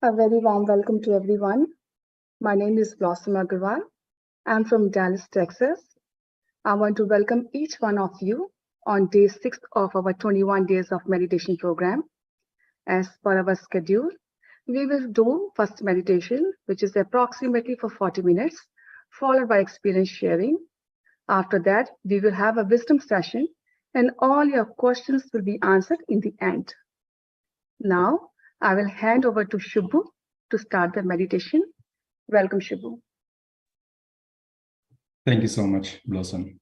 A very warm welcome to everyone. My name is Blossom Agarwal. I'm from Dallas, Texas. I want to welcome each one of you on day 6 of our 21 days of meditation program. As per our schedule, we will do first meditation, which is approximately for 40 minutes, followed by experience sharing. After that, we will have a wisdom session and all your questions will be answered in the end. Now, I will hand over to Shubhu to start the meditation. Welcome, Shubhu. Thank you so much, Blossom.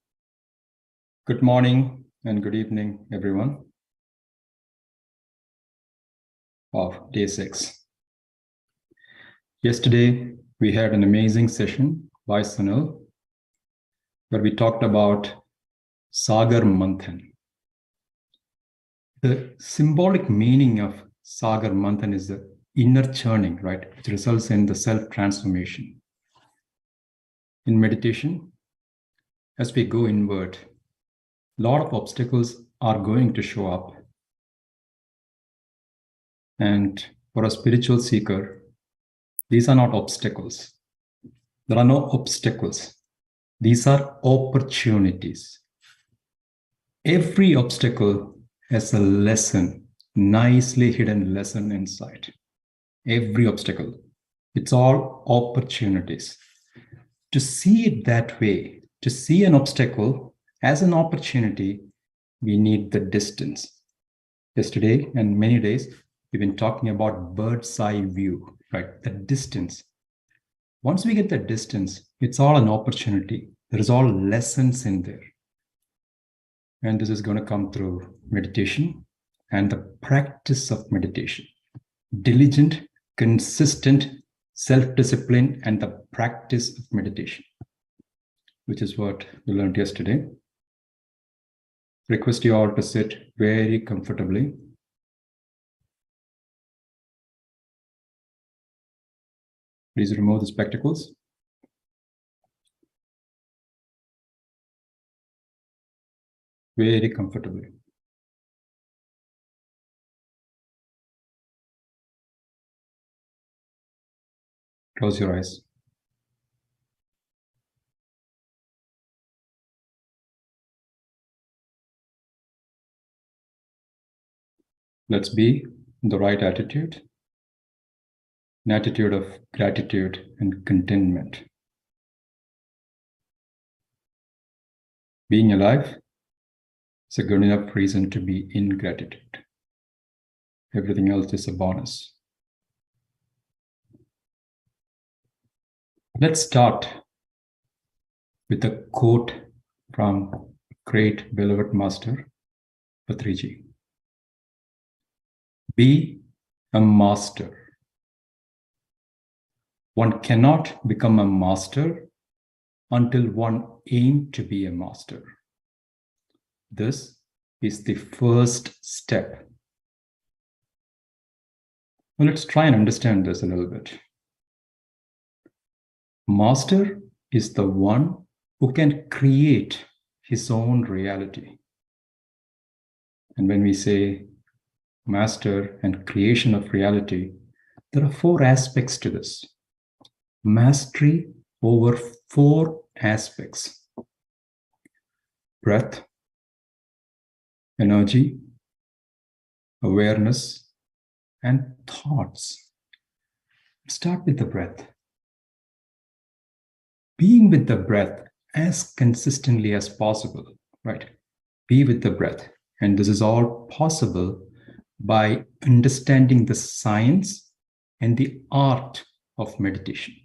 Good morning and good evening, everyone. Of day 6. Yesterday, we had an amazing session by Sunil, where we talked about Sagar Manthan. The symbolic meaning of Sagar Manthan is the inner churning, right, which results in the self-transformation. In meditation, as we go inward, a lot of obstacles are going to show up. And for a spiritual seeker, these are not obstacles. There are no obstacles. These are opportunities. Every obstacle has a lesson, nicely hidden lesson inside. Every obstacle. It's all opportunities. To see it that way, to see an obstacle as an opportunity, we need the distance. Yesterday and many days, we've been talking about bird's eye view, right? The distance. Once we get the distance, it's all an opportunity. There is all lessons in there. And this is going to come through meditation and the practice of meditation. Diligent, consistent self-discipline and the practice of meditation, which is what we learned yesterday. Request you all to sit very comfortably. Please remove the spectacles. Very comfortably. Close your eyes. Let's be in the right attitude, an attitude of gratitude and contentment. Being alive is a good enough reason to be in gratitude. Everything else is a bonus. Let's start with a quote from great beloved master, Patriji. Be a master. One cannot become a master until one aims to be a master. This is the first step. Well, let's try and understand this a little bit. Master is the one who can create his own reality. And when we say master and creation of reality, there are 4 aspects to this. Mastery over 4 aspects. Breath, energy, awareness, and thoughts. Start with the breath. Being with the breath as consistently as possible, right? Be with the breath. And this is all possible by understanding the science and the art of meditation.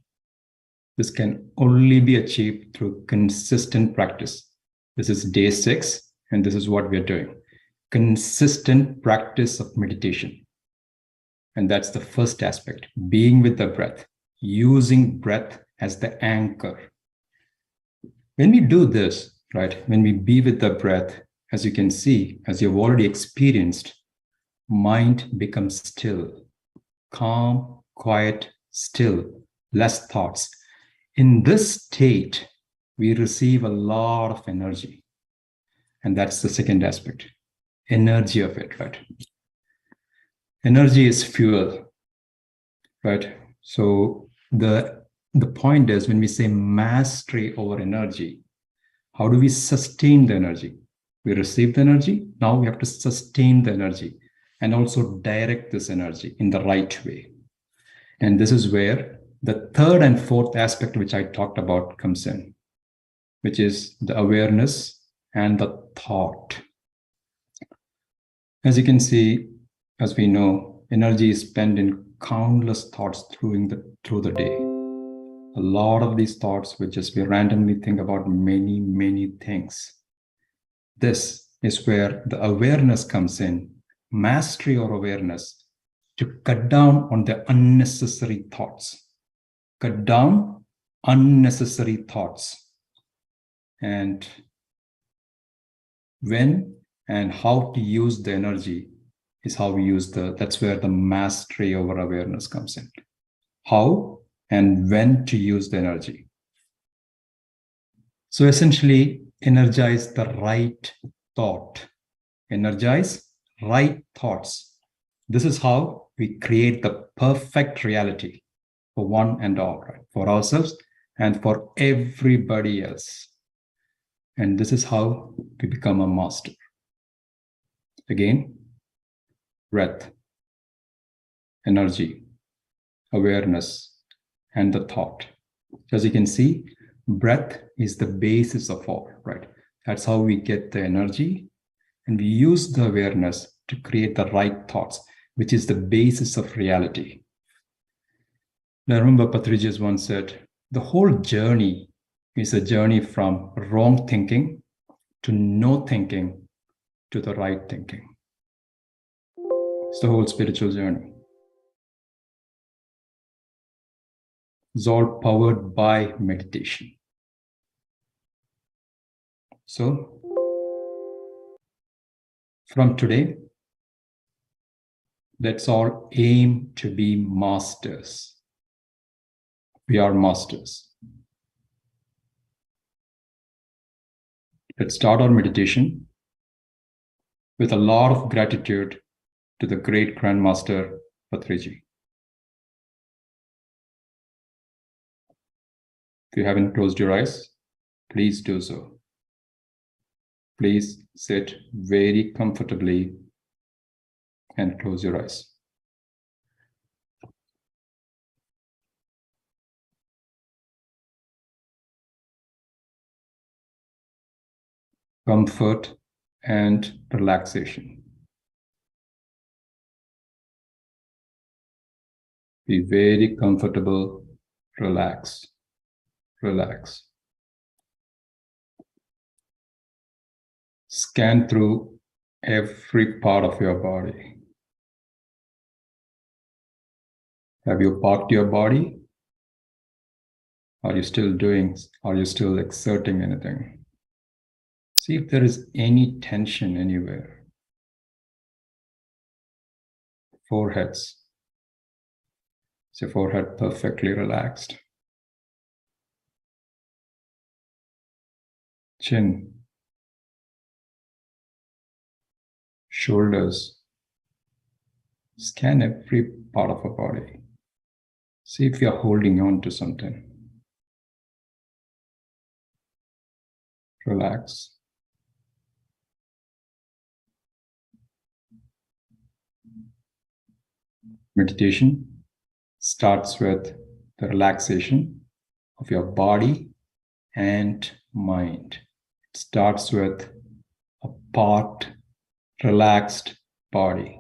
This can only be achieved through consistent practice. This is day 6, and this is what we're doing. Consistent practice of meditation. And that's the first aspect, being with the breath, using breath as the anchor. When we do this, right, when we be with the breath, as you can see, as you've already experienced, mind becomes still, calm, quiet, still, less thoughts. In this state, we receive a lot of energy. And that's the second aspect, energy of it, right? Energy is fuel. right? So the point is, when we say mastery over energy, how do we sustain the energy? We receive the energy. Now we have to sustain the energy and also direct this energy in the right way. And this is where the third and fourth aspect, which I talked about, comes in, which is the awareness and the thought. As you can see, as we know, energy is spent in countless thoughts through the day. A lot of these thoughts will just be randomly think about many, many things. This is where the awareness comes in, mastery or awareness, to cut down on the unnecessary thoughts. Cut down unnecessary thoughts. And when and how to use the energy is how we use that's where the mastery over awareness comes in. How and when to use the energy. So essentially, energize the right thought. Energize right thoughts. This is how we create the perfect reality for one and all, right? For ourselves and for everybody else. And this is how we become a master. Again, breath, energy, awareness, and the thought. As you can see, breath is the basis of all, right? That's how we get the energy, and we use the awareness to create the right thoughts, which is the basis of reality. Now, I remember Patriji's once said, the whole journey is a journey from wrong thinking to no thinking to the right thinking. It's the whole spiritual journey. It's all powered by meditation. So, from today, let's all aim to be masters. We are masters. Let's start our meditation with a lot of gratitude to the great Grandmaster Patriji. If you haven't closed your eyes, please do so. Please sit very comfortably and close your eyes. Comfort and relaxation. Be very comfortable, relax, relax. Scan through every part of your body. Have you parked your body? Are you still exerting anything? See if there is any tension anywhere. Foreheads. Is your forehead perfectly relaxed? Chin. Shoulders. Scan every part of our body. See if you're holding on to something. Relax. Meditation starts with the relaxation of your body and mind. It starts with a part, relaxed body.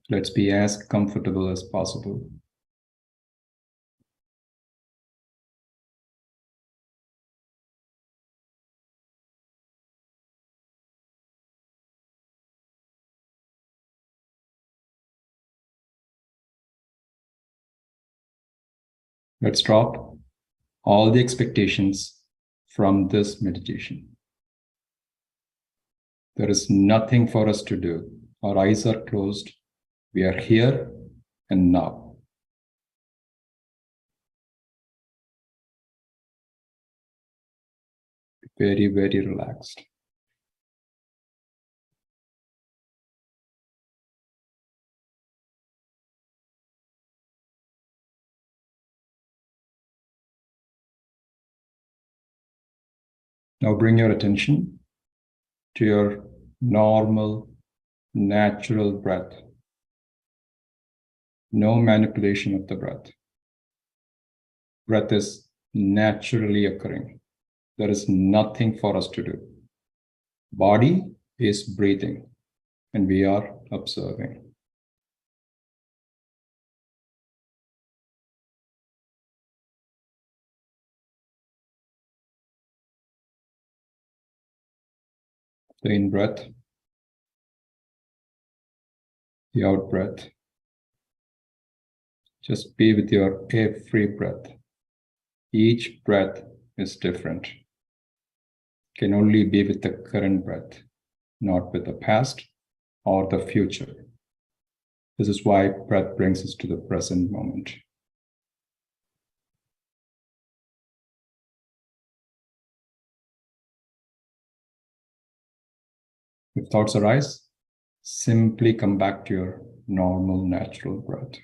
Let's be as comfortable as possible. Let's drop all the expectations from this meditation. There is nothing for us to do. Our eyes are closed. We are here and now. Very, very relaxed. Now bring your attention to your normal, natural breath. No manipulation of the breath. Breath is naturally occurring. There is nothing for us to do. Body is breathing, and we are observing. The in-breath, the out-breath. Just be with your every breath. Each breath is different. Can only be with the current breath, not with the past or the future. This is why breath brings us to the present moment. If thoughts arise, simply come back to your normal, natural breath.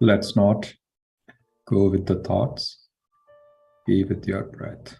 Let's not go with the thoughts. Be with your breath.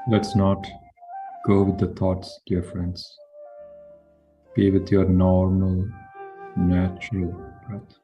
Let's not go with the thoughts, dear friends. Be with your normal, natural breath.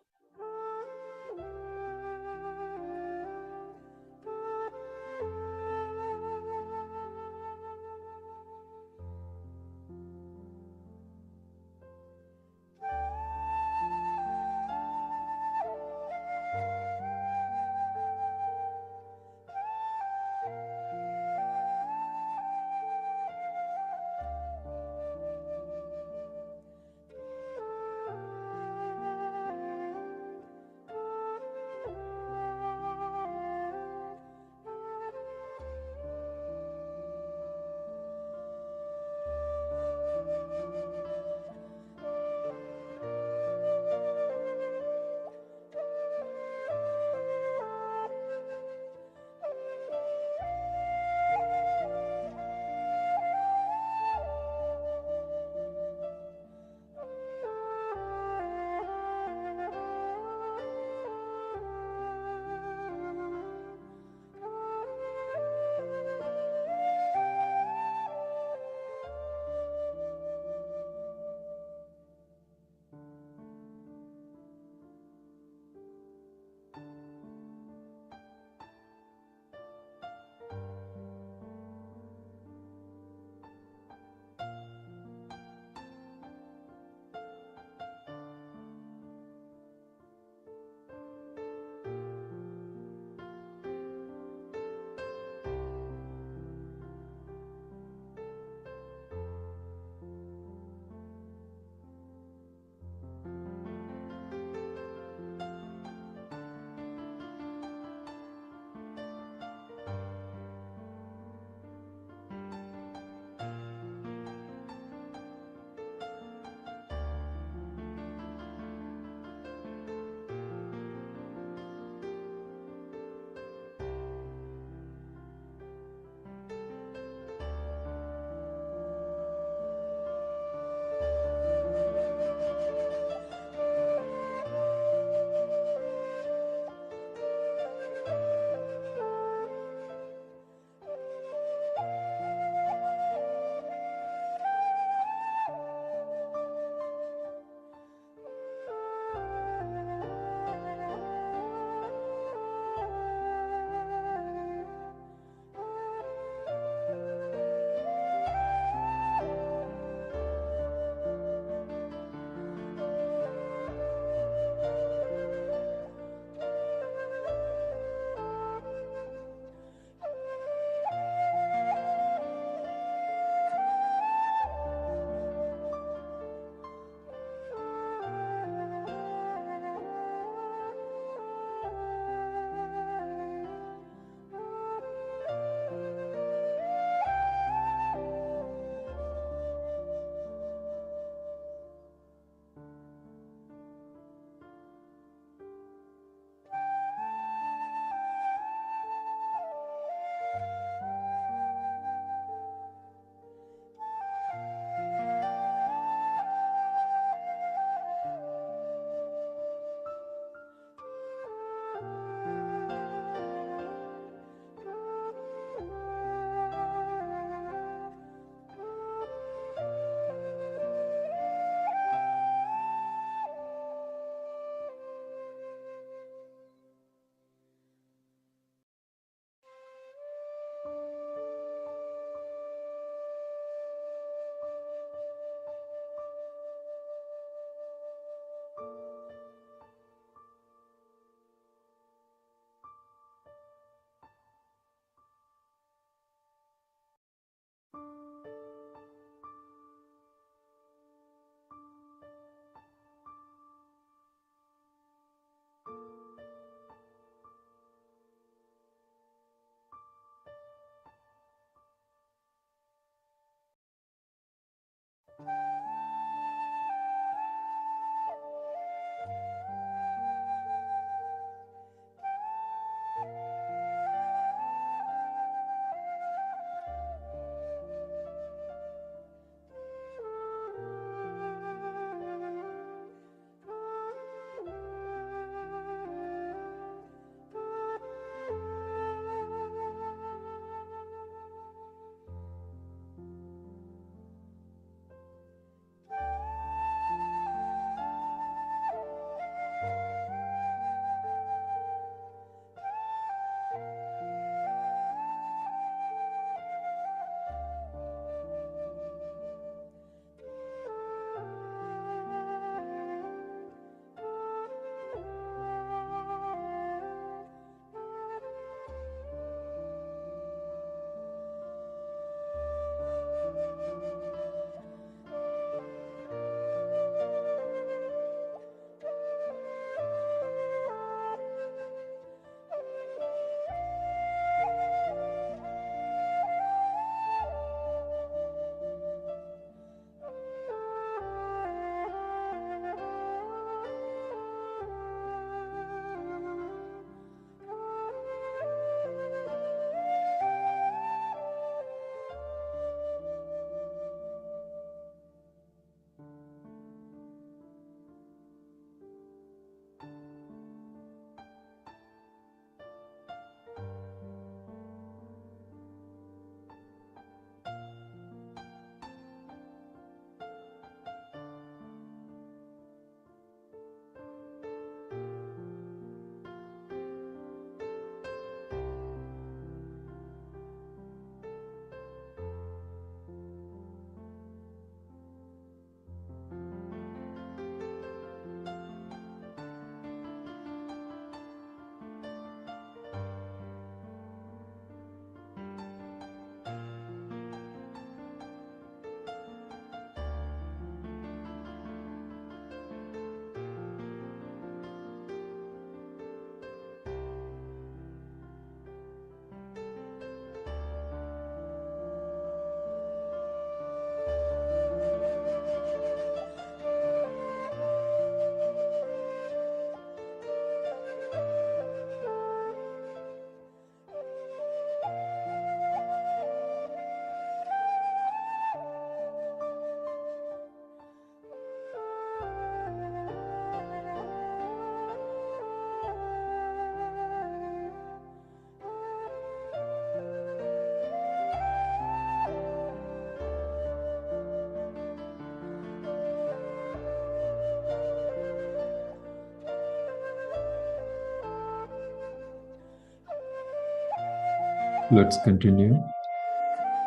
Let's continue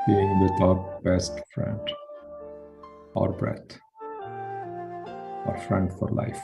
being with our best friend, our breath, our friend for life.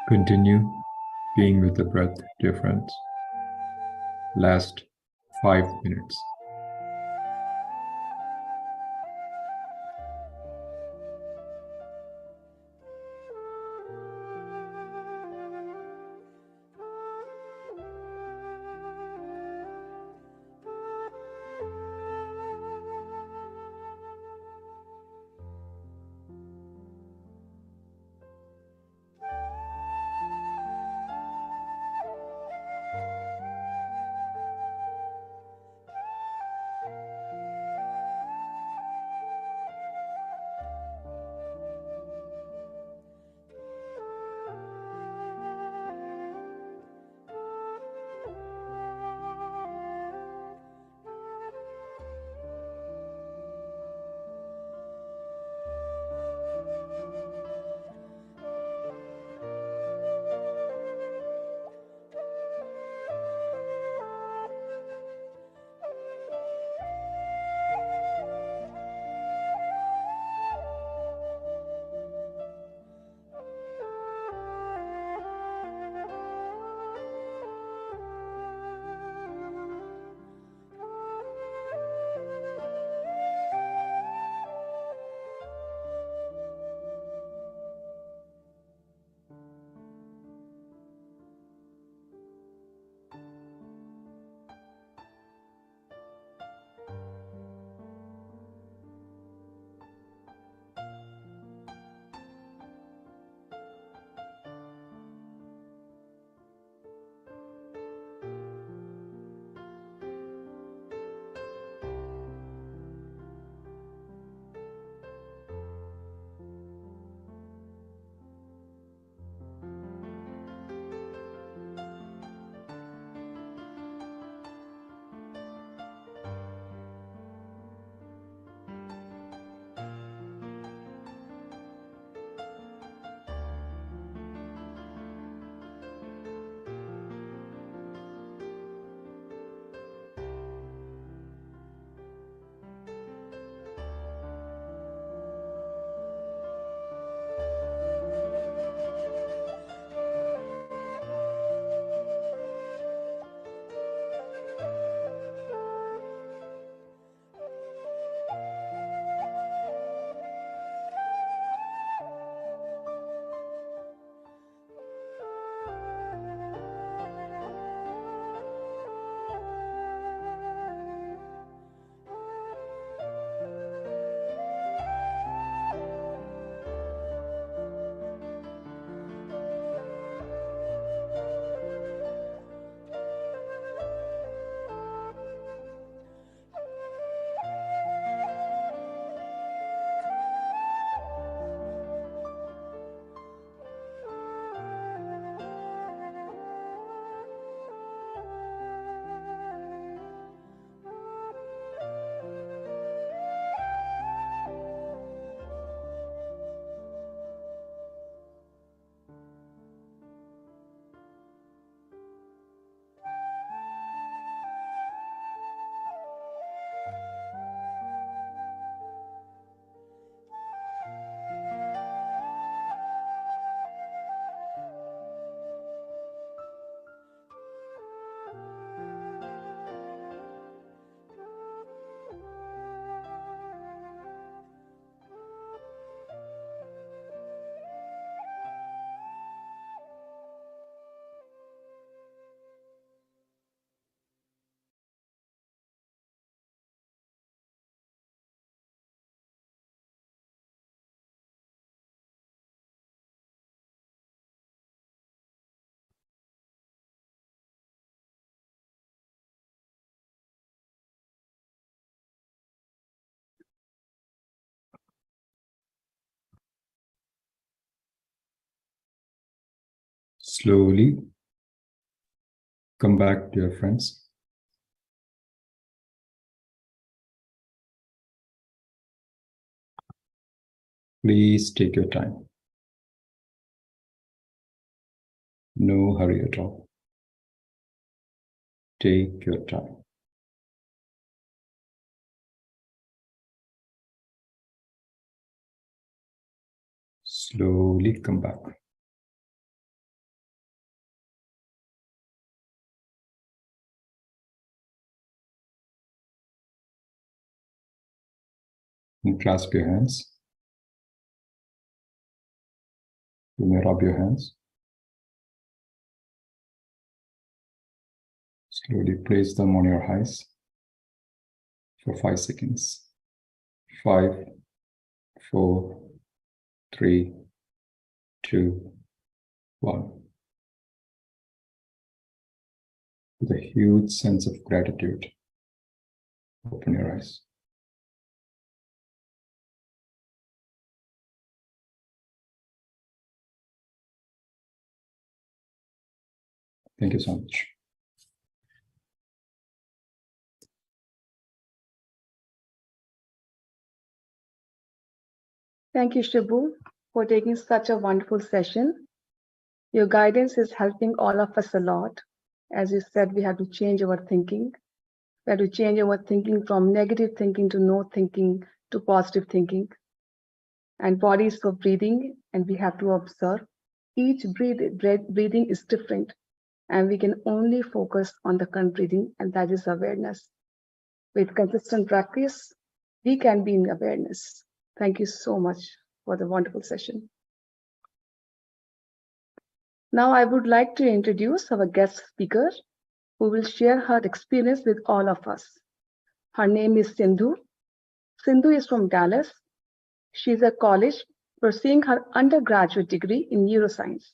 Continue being with the breath, dear friends. Last 5 minutes. Slowly come back, dear friends. Please take your time. No hurry at all. Take your time. Slowly come back. And clasp your hands. You may rub your hands. Slowly place them on your eyes for 5 seconds. 5, 4, 3, 2, 1. With a huge sense of gratitude, open your eyes. Thank you so much. Thank you, Shibu, for taking such a wonderful session. Your guidance is helping all of us a lot. As you said, we have to change our thinking. We have to change our thinking from negative thinking to no thinking to positive thinking. And body is for breathing, and we have to observe. Each breathing is different, and we can only focus on the current breathing, and that is awareness. With consistent practice, we can be in awareness. Thank you so much for the wonderful session. Now I would like to introduce our guest speaker, who will share her experience with all of us. Her name is Sindhu. Sindhu is from Dallas. She's at college pursuing her undergraduate degree in neuroscience.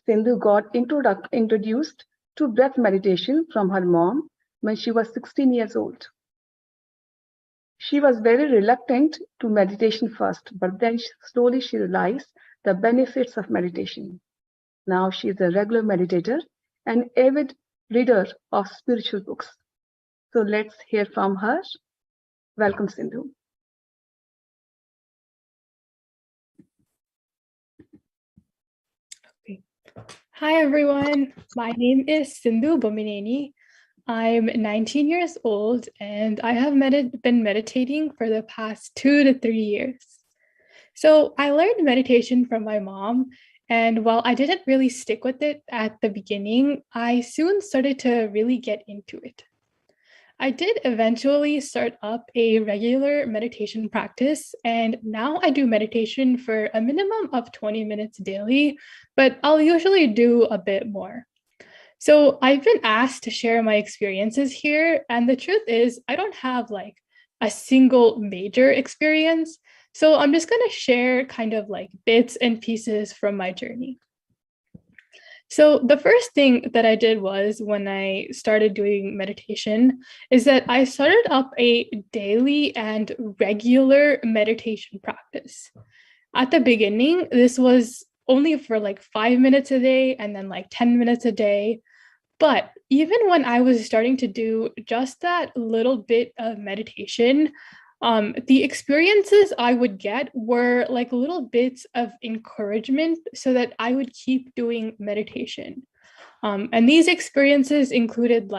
Sindhu got introduced to breath meditation from her mom when she was 16 years old. She was very reluctant to meditation first, but then slowly she realized the benefits of meditation. Now she is a regular meditator and avid reader of spiritual books. So let's hear from her. Welcome, Sindhu. Okay. Hi, everyone. My name is Sindhu Bomineni. I'm 19 years old and I have been meditating for the past 2 to 3 years. So I learned meditation from my mom, and while I didn't really stick with it at the beginning, I soon started to really get into it. I did eventually start up a regular meditation practice, and now I do meditation for a minimum of 20 minutes daily, but I'll usually do a bit more. So I've been asked to share my experiences here, and the truth is I don't have like a single major experience. So I'm just going to share kind of like bits and pieces from my journey. So the first thing that I did was when I started doing meditation is that I started up a daily and regular meditation practice. At the beginning, this was only for like 5 minutes a day and then like 10 minutes a day. But even when I was starting to do just that little bit of meditation, the experiences I would get were like little bits of encouragement so that I would keep doing meditation. And these experiences included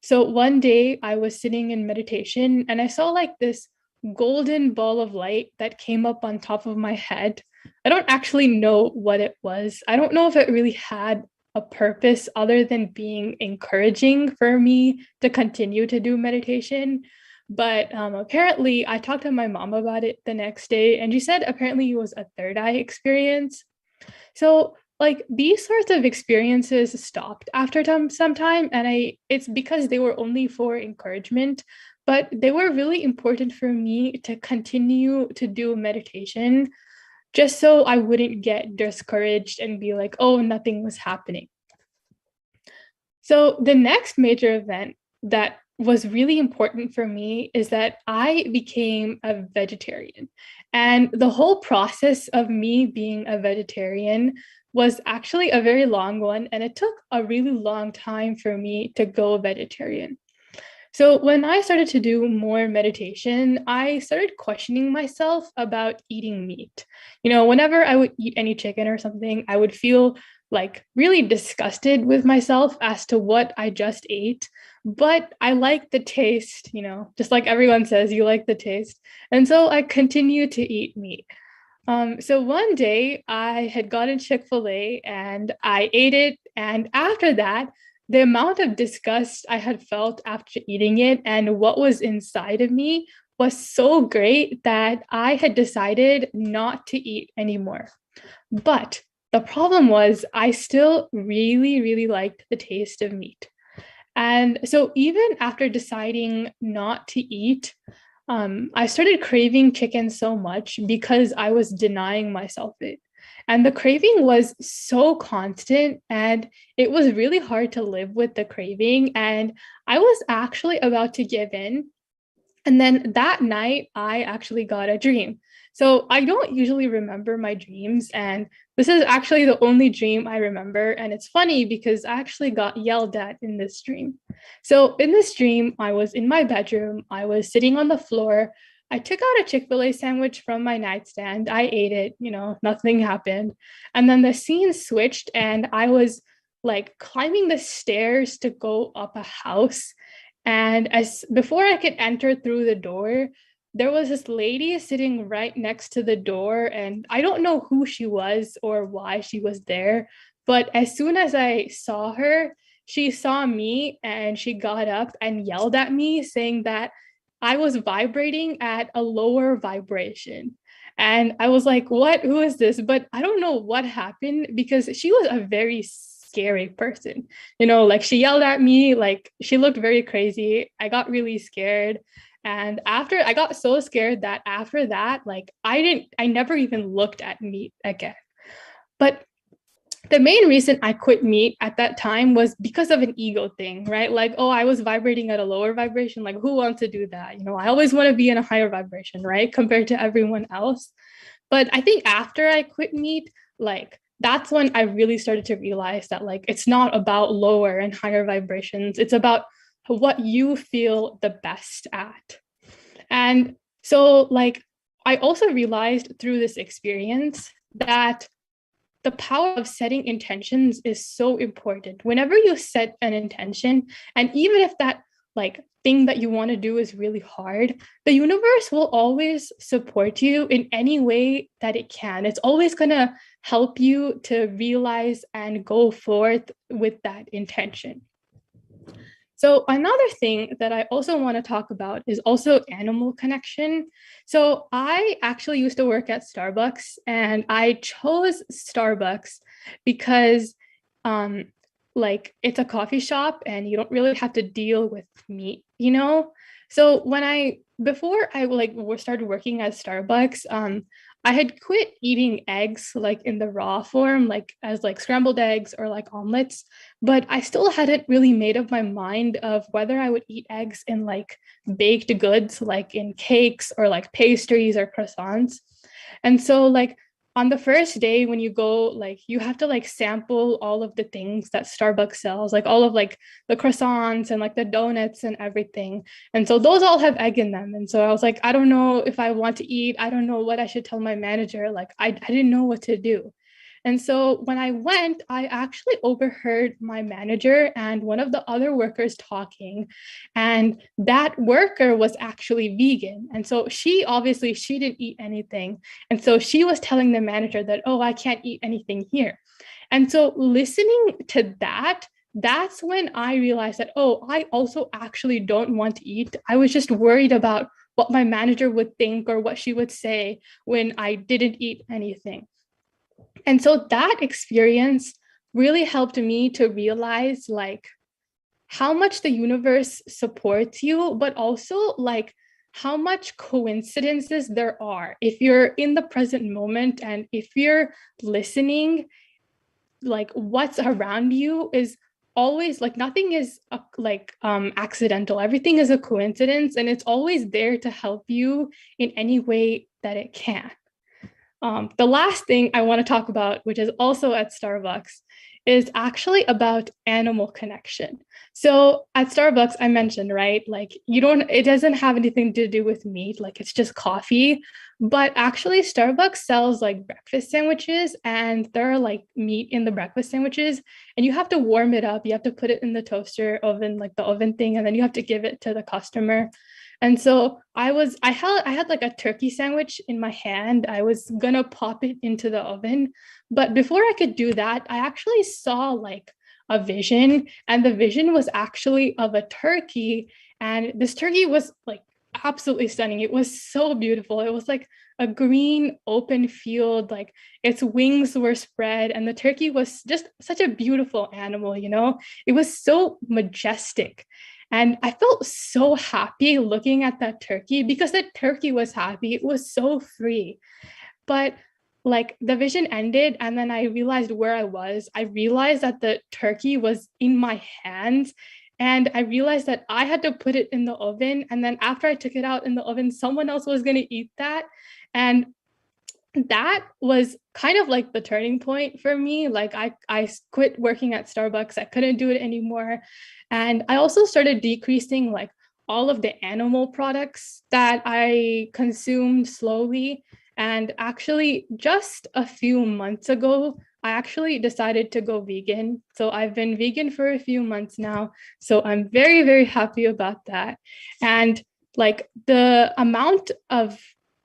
so one day I was sitting in meditation and I saw like this golden ball of light that came up on top of my head. I don't actually know what it was. I don't know if it really had a purpose other than being encouraging for me to continue to do meditation. But apparently I talked to my mom about it the next day, and she said apparently it was a third eye experience. So like these sorts of experiences stopped after some time, and it's because they were only for encouragement, but they were really important for me to continue to do meditation just so I wouldn't get discouraged and be like, oh, nothing was happening. So the next major event that was really important for me is that I became a vegetarian. And the whole process of me being a vegetarian was actually a very long one, and it took a really long time for me to go vegetarian. So when I started to do more meditation, I started questioning myself about eating meat. Whenever I would eat any chicken or something, I would feel like really disgusted with myself as to what I just ate. But I like the taste, just like everyone says, you like the taste. And so I continued to eat meat. So one day I had gotten Chick-fil-A and I ate it. And after that, the amount of disgust I had felt after eating it and what was inside of me was so great that I had decided not to eat anymore. But the problem was I still really, really liked the taste of meat. And so even after deciding not to eat, I started craving chicken so much because I was denying myself it. And the craving was so constant, and it was really hard to live with the craving. And I was actually about to give in. And then that night, I actually got a dream. So I don't usually remember my dreams. And this is actually the only dream I remember. And it's funny because I actually got yelled at in this dream. So in this dream, I was in my bedroom. I was sitting on the floor. I took out a Chick-fil-A sandwich from my nightstand. I ate it, nothing happened. And then the scene switched, and I was like climbing the stairs to go up a house. And as before I could enter through the door, there was this lady sitting right next to the door, and I don't know who she was or why she was there. But as soon as I saw her, she saw me and she got up and yelled at me, saying that I was vibrating at a lower vibration. And I was like, what? Who is this? But I don't know what happened because she was a very scary person. Like she yelled at me, like she looked very crazy. I got really scared. And after I got so scared that after that, like I never even looked at meat again. But the main reason I quit meat at that time was because of an ego thing, right? Like, oh, I was vibrating at a lower vibration. Like, who wants to do that? I always want to be in a higher vibration, right? Compared to everyone else. But I think after I quit meat, like, that's when I really started to realize that, like, it's not about lower and higher vibrations. It's about what you feel the best at. And so, like, I also realized through this experience that the power of setting intentions is so important. Whenever you set an intention, and even if that like thing that you want to do is really hard, the universe will always support you in any way that it can. It's always going to help you to realize and go forth with that intention. So another thing that I also want to talk about is also animal connection. So I actually used to work at Starbucks, and I chose Starbucks because like it's a coffee shop and you don't really have to deal with meat, So before I started working at Starbucks, I had quit eating eggs like in the raw form, like as like scrambled eggs or like omelets, but I still hadn't really made up my mind of whether I would eat eggs in like baked goods, like in cakes or like pastries or croissants. And so like on the first day when you go, like you have to like sample all of the things that Starbucks sells, like all of like the croissants and like the donuts and everything. And so those all have egg in them. And so I was like, I don't know if I want to eat. I don't know what I should tell my manager. Like I didn't know what to do. And so when I went, I actually overheard my manager and one of the other workers talking, and that worker was actually vegan. And so she didn't eat anything. And so she was telling the manager that, oh, I can't eat anything here. And so listening to that, that's when I realized that, oh, I also actually don't want to eat. I was just worried about what my manager would think or what she would say when I didn't eat anything. And so that experience really helped me to realize like how much the universe supports you, but also like how much coincidences there are. If you're in the present moment and if you're listening, like what's around you is always like nothing is accidental. Everything is a coincidence, and it's always there to help you in any way that it can. The last thing I want to talk about, which is also at Starbucks, is actually about animal connection. So at Starbucks, I mentioned, right, like it doesn't have anything to do with meat, like it's just coffee. But actually, Starbucks sells like breakfast sandwiches, and there are like meat in the breakfast sandwiches, and you have to warm it up. You have to put it in the toaster oven, like the oven thing, and then you have to give it to the customer. And so I had like a turkey sandwich in my hand. I was gonna pop it into the oven, but before I could do that, I actually saw like a vision, and the vision was actually of a turkey, and this turkey was like absolutely stunning. It was so beautiful. It was like a green open field, like its wings were spread, and the turkey was just such a beautiful animal, you know? It was so majestic. And I felt so happy looking at that turkey because the turkey was happy. It was so free. But like the vision ended, and then I realized where I was. I realized that the turkey was in my hands, and I realized that I had to put it in the oven. And then after I took it out in the oven, someone else was going to eat that. And that was kind of like the turning point for me. Like I quit working at Starbucks. I couldn't do it anymore. And I also started decreasing like all of the animal products that I consumed slowly. And actually, just a few months ago, I actually decided to go vegan. So I've been vegan for a few months now. So I'm very, very happy about that. And like the amount of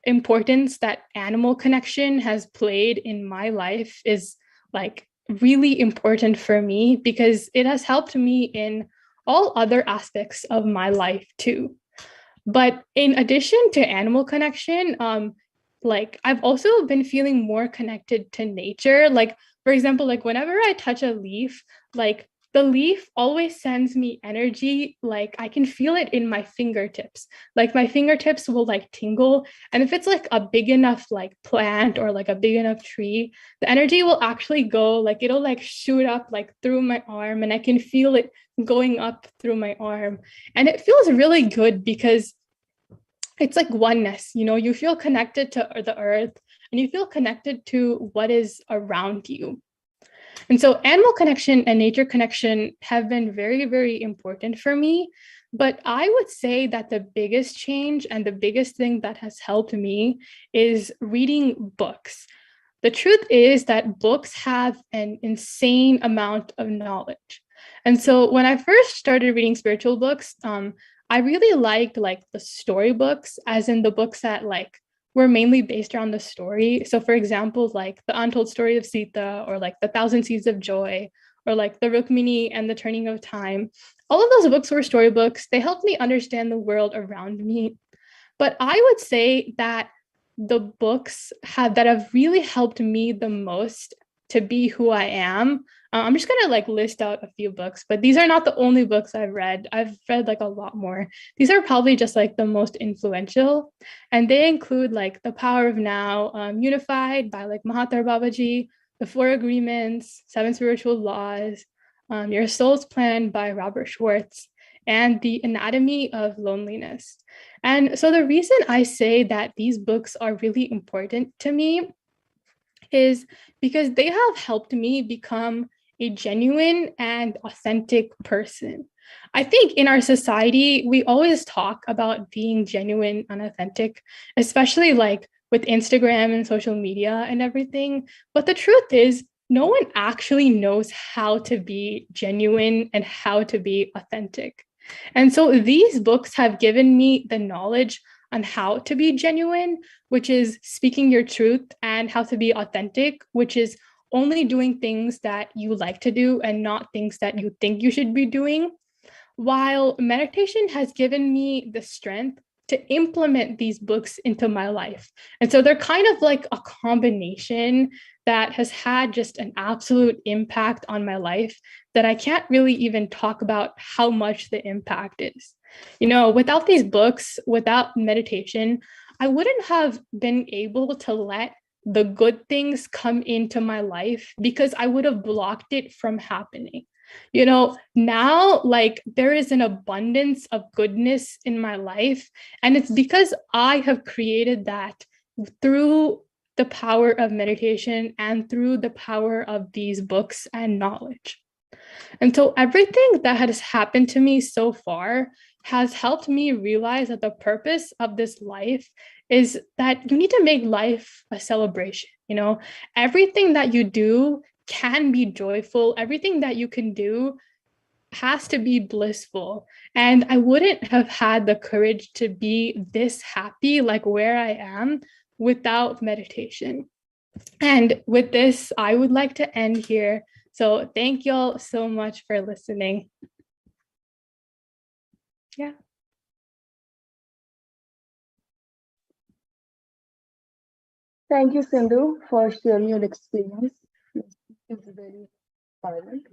importance that animal connection has played in my life is like really important for me because it has helped me in all other aspects of my life too. But in addition to animal connection, like I've also been feeling more connected to nature. Like, for example, like whenever I touch a leaf, like the leaf always sends me energy. Like I can feel it in my fingertips. Like my fingertips will like tingle. And if it's like a big enough like plant or like a big enough tree, the energy will actually go, like it'll like shoot up like through my arm, and I can feel it going up through my arm. And it feels really good because it's like oneness, you know, you feel connected to the earth and you feel connected to what is around you. And so animal connection and nature connection have been very, very important for me. But I would say that the biggest change and the biggest thing that has helped me is reading books. The truth is that books have an insane amount of knowledge. And so when I first started reading spiritual books, I really liked like the storybooks, as in the books that like were mainly based around the story. So for example, like the Untold Story of Sita, or like the Thousand Seeds of Joy, or like the Rukmini and the Turning of Time. All of those books were storybooks. They helped me understand the world around me. But I would say that the books that have really helped me the most to be who I am. I'm just gonna like list out a few books, but these are not the only books I've read. I've read like a lot more. These are probably just like the most influential, and they include like The Power of Now, Unified by like Mahatma Babaji, The Four Agreements, Seven Spiritual Laws, Your Soul's Plan by Robert Schwartz, and The Anatomy of Loneliness. And so the reason I say that these books are really important to me is because they have helped me become a genuine and authentic person. I think in our society, we always talk about being genuine and authentic, especially like with Instagram and social media and everything. But the truth is, no one actually knows how to be genuine and how to be authentic. And so these books have given me the knowledge on how to be genuine, which is speaking your truth, and how to be authentic, which is only doing things that you like to do and not things that you think you should be doing. While meditation has given me the strength to implement these books into my life. And so they're kind of like a combination that has had just an absolute impact on my life that I can't really even talk about how much the impact is. You know, without these books, without meditation, I wouldn't have been able to let the good things come into my life because I would have blocked it from happening. You know, now like there is an abundance of goodness in my life, and it's because I have created that through the power of meditation and through the power of these books and knowledge. And so everything that has happened to me so far has helped me realize that the purpose of this life is that you need to make life a celebration. You know, everything that you do can be joyful. Everything that you can do has to be blissful. And I wouldn't have had the courage to be this happy, like where I am, without meditation. And with this, I would like to end here. So thank y'all so much for listening. Yeah. Thank you, Sindhu, for sharing your experience. It's very violent.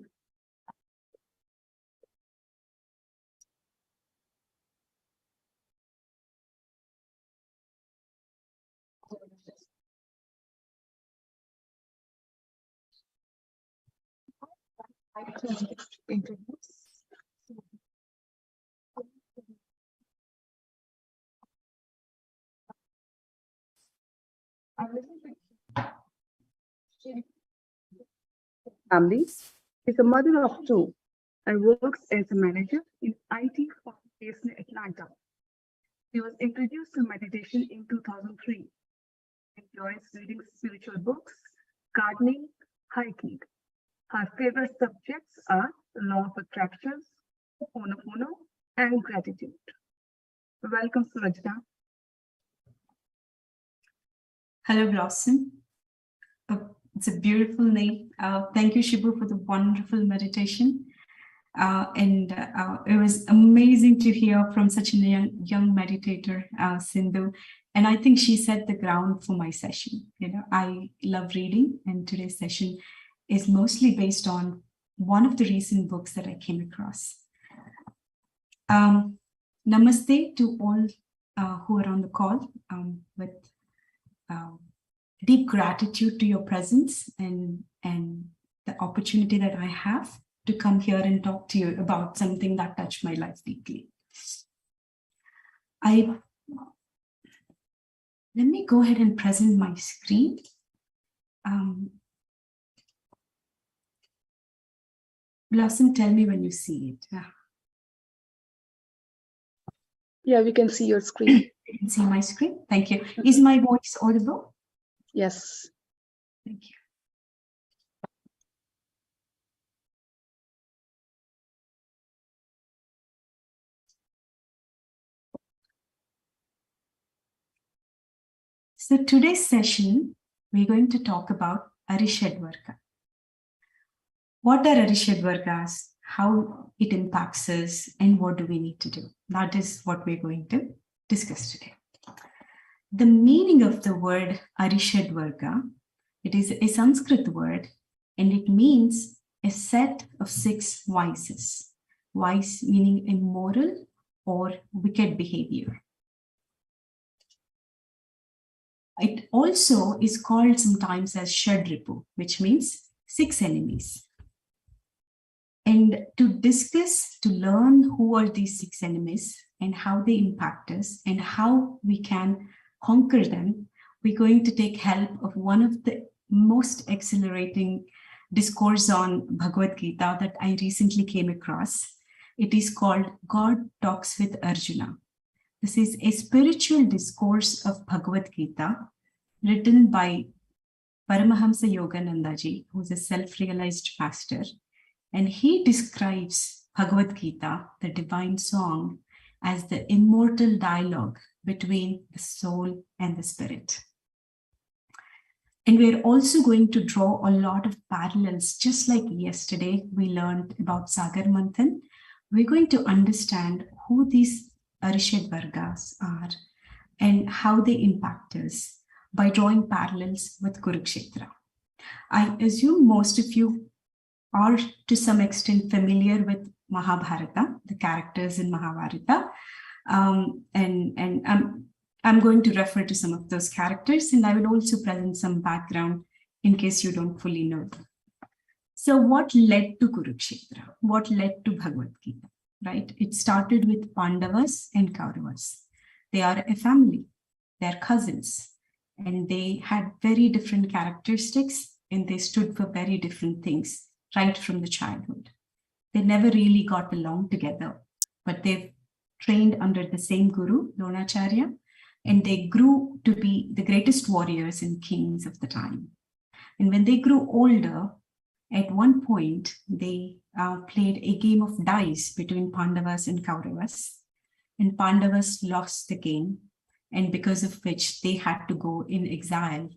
I can introduce. Family is a mother of two and works as a manager in IT firm based in Atlanta. She was introduced to meditation in 2003. Enjoys reading spiritual books, gardening, hiking. Her favorite subjects are the law of attraction, Ho'oponopono, and gratitude. Welcome, Surajna. Hello, Blossom. It's a beautiful name. Thank you, Shibu, for the wonderful meditation. It was amazing to hear from such a young meditator, Sindhu. And I think she set the ground for my session. You know, I love reading, and today's session is mostly based on one of the recent books that I came across. Namaste to all who are on the call with deep gratitude to your presence and the opportunity that I have to come here and talk to you about something that touched my life deeply. Let me go ahead and present my screen. Blossom, tell me when you see it. Yeah, we can see your screen. You can see my screen. Thank you. Is my voice audible? Yes. Thank you. So today's session, we're going to talk about Arishadvargas. What are Arishadvargas? How it impacts us, and what do we need to do? That is what we're going to discuss today. The meaning of the word Arishadvarga, it is a Sanskrit word, and it means a set of 6 vices. Vice meaning immoral or wicked behavior. It also is called sometimes as Shadripu, which means 6 enemies. And to discuss, to learn who are these 6 enemies and how they impact us and how we can conquer them, we're going to take help of one of the most accelerating discourse on Bhagavad Gita that I recently came across. It is called God Talks with Arjuna. This is a spiritual discourse of Bhagavad Gita written by Paramahamsa Yoganandaji, who is a self-realized master. And he describes Bhagavad Gita, the divine song, as the immortal dialogue between the soul and the spirit. And we're also going to draw a lot of parallels, just like yesterday we learned about Sagar Manthan. We're going to understand who these Arishadvargas are and how they impact us by drawing parallels with Kurukshetra. I assume most of you are to some extent familiar with Mahabharata, the characters in Mahabharata. I'm going to refer to some of those characters, and I will also present some background in case you don't fully know them. So what led to Kurukshetra? What led to Bhagavad Gita, right? It started with Pandavas and Kauravas. They are a family, they're cousins, and they had very different characteristics, and they stood for very different things right from the childhood. They never really got along together, but they've trained under the same guru, Dronacharya, and they grew to be the greatest warriors and kings of the time. And when they grew older, at one point, they played a game of dice between Pandavas and Kauravas, and Pandavas lost the game, and because of which they had to go in exile.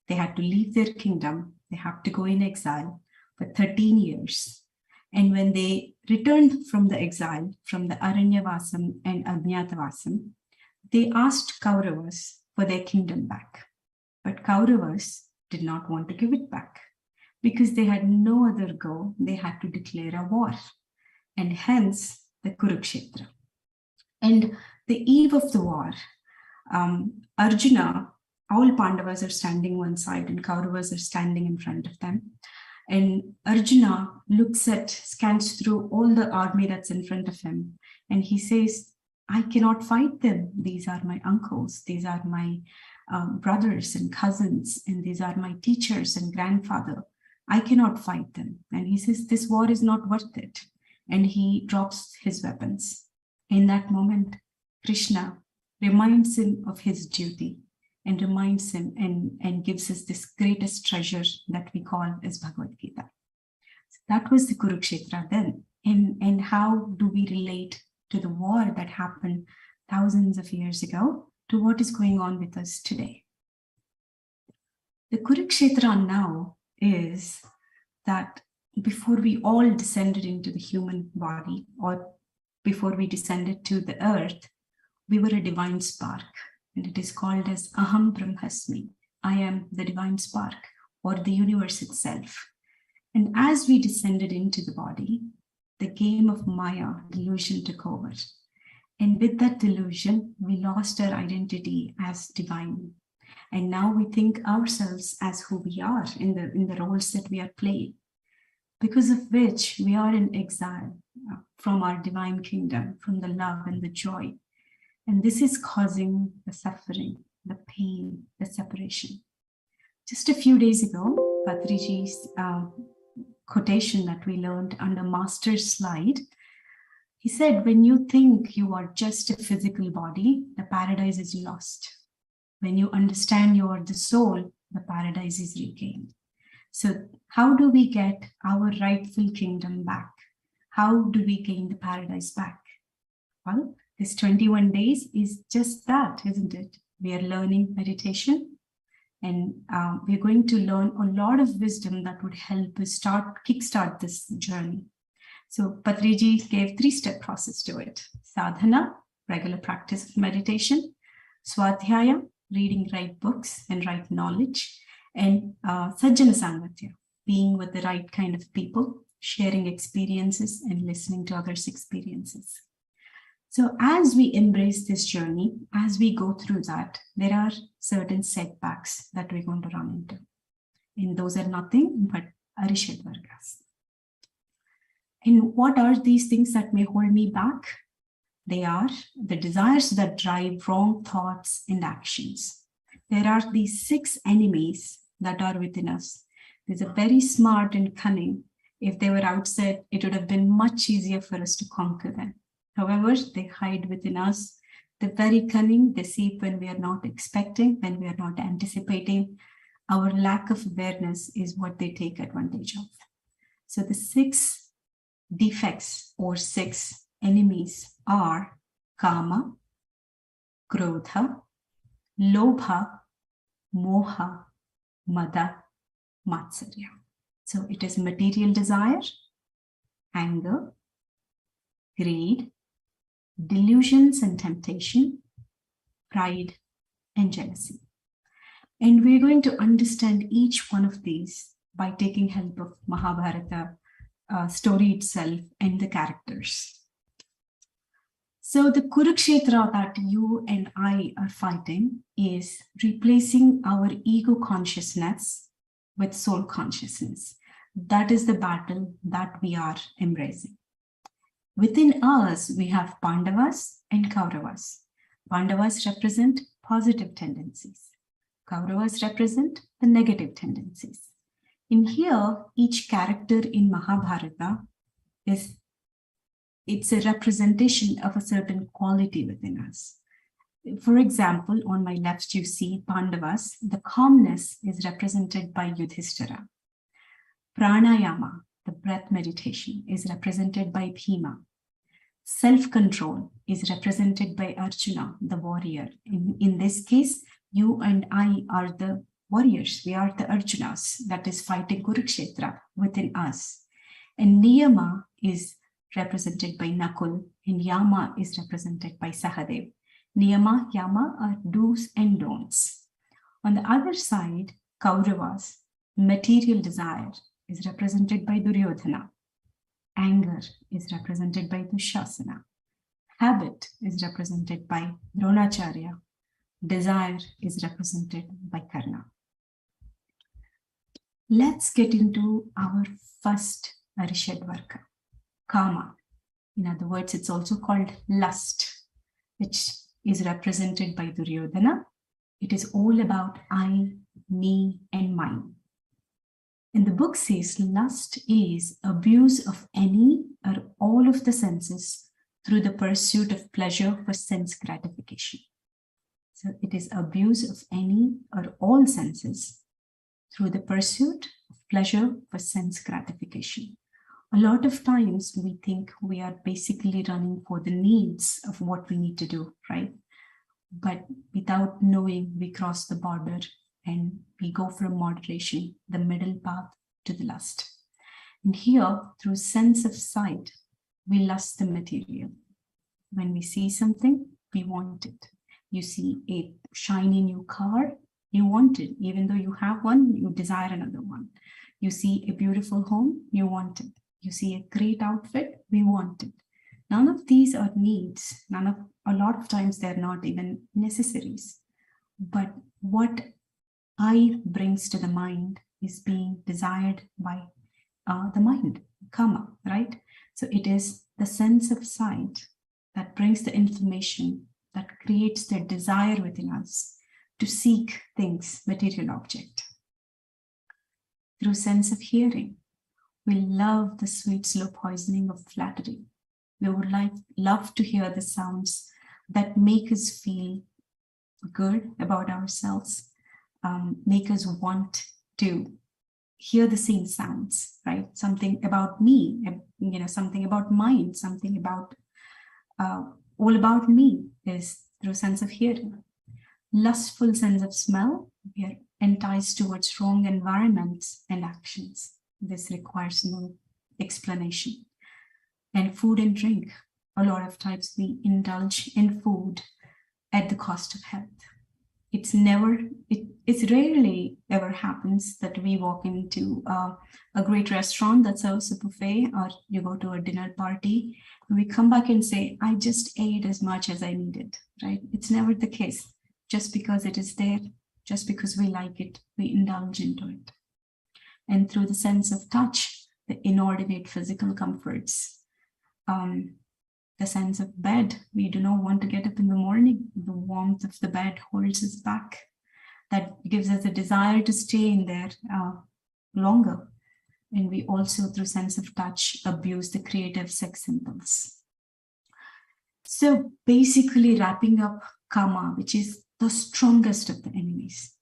They had to leave their kingdom. They had to go in exile for 13 years. And when they returned from the exile, from the Aranyavasam and Ajnatavasam, they asked Kauravas for their kingdom back. But Kauravas did not want to give it back because they had no other go. They had to declare a war, and hence the Kurukshetra. And the eve of the war, Arjuna, all Pandavas are standing one side and Kauravas are standing in front of them. And Arjuna scans through all the army that's in front of him. And he says, I cannot fight them. These are my uncles. These are my brothers and cousins. And these are my teachers and grandfather. I cannot fight them. And he says, this war is not worth it. And he drops his weapons. In that moment, Krishna reminds him of his duty and reminds him and gives us this greatest treasure that we call as Bhagavad Gita. So that was the Kurukshetra then. And how do we relate to the war that happened thousands of years ago to what is going on with us today? The Kurukshetra now is that before we all descended into the human body, or before we descended to the earth, we were a divine spark. And it is called as Aham Brahmasmi. I am the divine spark, or the universe itself. And as we descended into the body, the game of Maya, delusion, took over. And with that delusion, we lost our identity as divine. And now we think ourselves as who we are in the roles that we are playing, because of which we are in exile from our divine kingdom, from the love and the joy. And this is causing the suffering, the pain, the separation. Just a few days ago, Patriji's quotation that we learned under Master's slide, he said, when you think you are just a physical body, the paradise is lost. When you understand you are the soul, the paradise is regained. So how do we get our rightful kingdom back? How do we gain the paradise back? Well, this 21 days is just that, isn't it? We are learning meditation, and we're going to learn a lot of wisdom that would help us kickstart this journey. So Patriji gave 3-step process to it. Sadhana, regular practice of meditation. Swadhyaya, reading right books and right knowledge. And Sajjana Sangatya, being with the right kind of people, sharing experiences and listening to others' experiences. So as we embrace this journey, as we go through that, there are certain setbacks that we're going to run into. And those are nothing but Arishadvargas. And what are these things that may hold me back? They are the desires that drive wrong thoughts and actions. There are these 6 enemies that are within us. These are very smart and cunning. If they were outside, it would have been much easier for us to conquer them. However, they hide within us. They're very cunning. They see when we are not expecting, when we are not anticipating. Our lack of awareness is what they take advantage of. So the 6 defects or 6 enemies are Kama, Krodha, Lobha, Moha, Mada, Matsarya. So it is material desire, anger, greed, delusions and temptation, pride, and jealousy. And we're going to understand each one of these by taking help of Mahabharata story itself and the characters. So the Kurukshetra that you and I are fighting is replacing our ego consciousness with soul consciousness. That is the battle that we are embracing. Within us, we have Pandavas and Kauravas. Pandavas represent positive tendencies. Kauravas represent the negative tendencies. In here, each character in Mahabharata it's a representation of a certain quality within us. For example, on my left, you see Pandavas. The calmness is represented by Yudhishthira. Pranayama, the breath meditation, is represented by Bhima. Self-control is represented by Arjuna, the warrior. In this case, you and I are the warriors. We are the Arjunas that is fighting Kurukshetra within us. And Niyama is represented by Nakul, and Yama is represented by Sahadev. Niyama, Yama are do's and don'ts. On the other side, Kauravas, material desire, is represented by Duryodhana. Anger is represented by Dushasana. Habit is represented by Dronacharya. Desire is represented by Karna. Let's get into our first Arishadvarga, Kama. In other words, it's also called lust, which is represented by Duryodhana. It is all about I, me, and mine. And the book says lust is abuse of any or all of the senses through the pursuit of pleasure for sense gratification. So it is abuse of any or all senses through the pursuit of pleasure for sense gratification. A lot of times we think we are basically running for the needs of what we need to do, right? But without knowing, we cross the border and we go from moderation, the middle path, to the lust. And here, through sense of sight, we lust the material. When we see something, we want it. You see a shiny new car, you want it. Even though you have one, you desire another one. You see a beautiful home, you want it. You see a great outfit, we want it. None of these are needs. A lot of times they're not even necessaries. But what I brings to the mind is being desired by the mind, Kama, right? So it is the sense of sight that brings the information, that creates the desire within us to seek things, material object. Through sense of hearing, we love the sweet slow poisoning of flattery. We would love to hear the sounds that make us feel good about ourselves, make us want to hear the same sounds, right? Something about me, something about mine, something about all about me is through sense of hearing. Lustful sense of smell, we are enticed towards wrong environments and actions. This requires no explanation. And food and drink, a lot of times we indulge in food at the cost of health. It's rarely ever happens that we walk into a great restaurant that serves a buffet, or you go to a dinner party, and we come back and say, I just ate as much as I needed, right? It's never the case. Just because it is there, just because we like it, we indulge into it. And through the sense of touch, the inordinate physical comforts, the sense of bed, we do not want to get up in the morning. The warmth of the bed holds us back. That gives us a desire to stay in there longer. And we also, through sense of touch, abuse the creative sex impulse. So basically wrapping up Kama, which is the strongest of the enemies.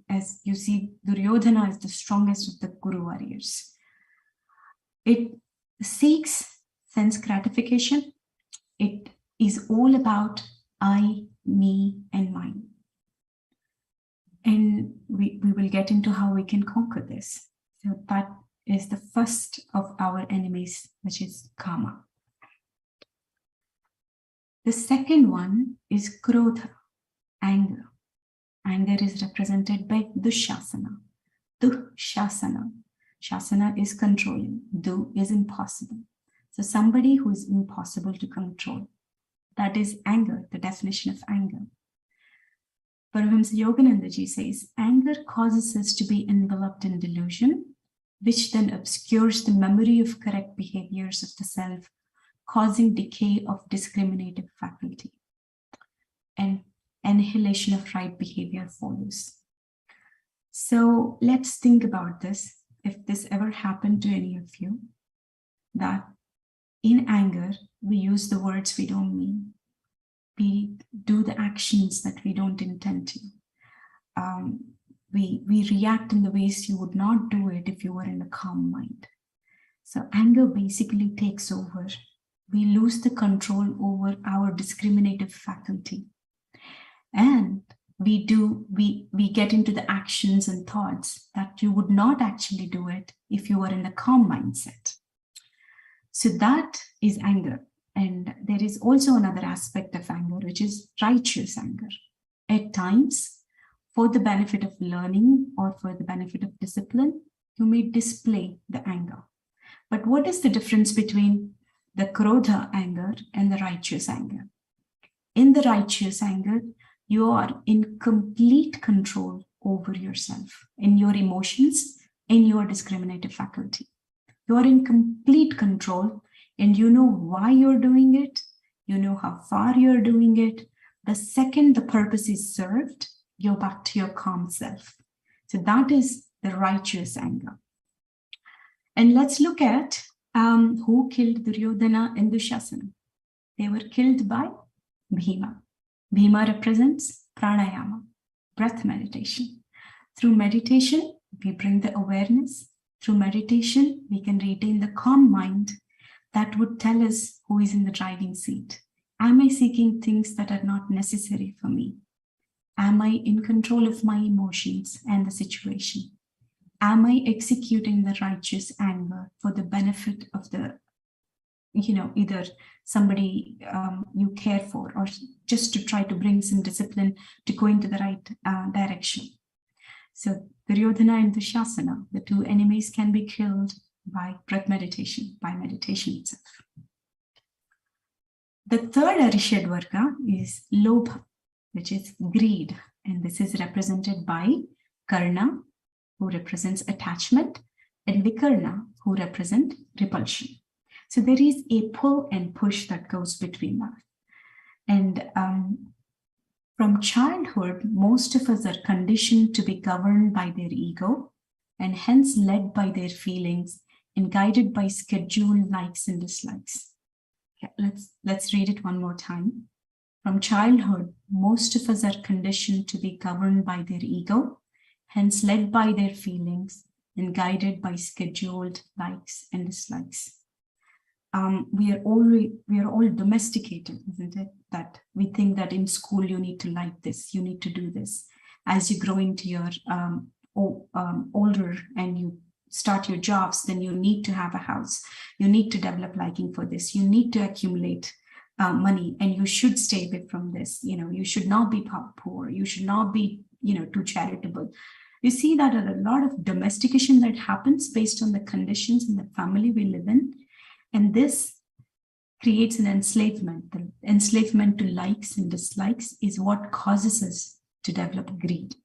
As you see, Duryodhana is the strongest of the Kuru warriors. It seeks sense gratification. It is all about I, me, and mine. And we will get into how we can conquer this. So that is the first of our enemies, which is Kama. The second one is Krodha, anger. Anger is represented by Dushasana. Dushasana. Shasana is controlling. Du is impossible. So somebody who is impossible to control. That is anger, the definition of anger. Paramahamsa Yoganandaji says, anger causes us to be enveloped in delusion, which then obscures the memory of correct behaviors of the self, causing decay of discriminative faculty. And annihilation of right behavior follows. So let's think about this. If this ever happened to any of you, that in anger, we use the words we don't mean. We do the actions that we don't intend to. We react in the ways you would not do it if you were in a calm mind. So anger basically takes over. We lose the control over our discriminative faculty. And we get into the actions and thoughts that you would not actually do it if you were in a calm mindset. So that is anger. And there is also another aspect of anger, which is righteous anger. At times, for the benefit of learning or for the benefit of discipline, you may display the anger. But what is the difference between the krodha anger and the righteous anger? In the righteous anger, you are in complete control over yourself, in your emotions, in your discriminative faculty. You are in complete control and you know why you're doing it. You know how far you're doing it. The second the purpose is served, you're back to your calm self. So that is the righteous anger. And let's look at who killed Duryodhana and Dushasana. They were killed by Bhima. Bhima represents pranayama, breath meditation. Through meditation, we bring the awareness. Through meditation, we can retain the calm mind that would tell us who is in the driving seat. Am I seeking things that are not necessary for me? Am I in control of my emotions and the situation? Am I executing the righteous anger for the benefit of the, either somebody you care for, or just to try to bring some discipline to go into the right direction? So Duryodhana and Dushasana, the two enemies, can be killed by breath meditation, by meditation itself. The third Arishadvarga is Lobha, which is greed. And this is represented by Karna, who represents attachment, and Vikarna, who represent repulsion. So there is a pull and push that goes between that. And from childhood, most of us are conditioned to be governed by their ego and hence led by their feelings and guided by scheduled likes and dislikes. Okay, let's read it one more time. From childhood, most of us are conditioned to be governed by their ego, hence led by their feelings and guided by scheduled likes and dislikes. We are all domesticated, isn't it? That we think that in school you need to like this, you need to do this. As you grow into your older and you start your jobs, then you need to have a house. You need to develop liking for this. You need to accumulate money, and you should stay away from this. You should not be poor. You should not be, too charitable. You see that there are a lot of domestication that happens based on the conditions in the family we live in. And this creates an enslavement. The enslavement to likes and dislikes is what causes us to develop greed.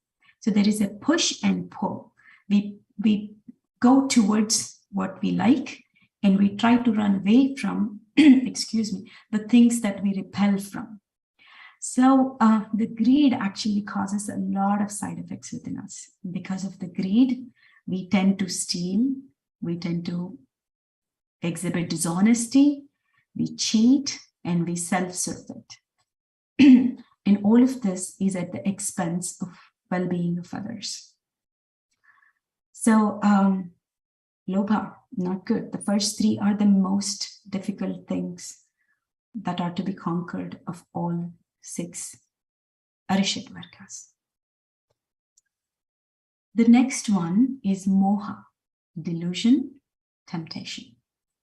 So there is a push and pull. We go towards what we like, and we try to run away from, the things that we repel from. So the greed actually causes a lot of side effects within us. Because of the greed, we tend to steal, we tend to exhibit dishonesty, we cheat, and we self-serve it. And all of this is at the expense of well-being of others. So Lobha, not good. The first three are the most difficult things that are to be conquered of all 6 Arishadvargas. The next one is Moha, delusion, temptation.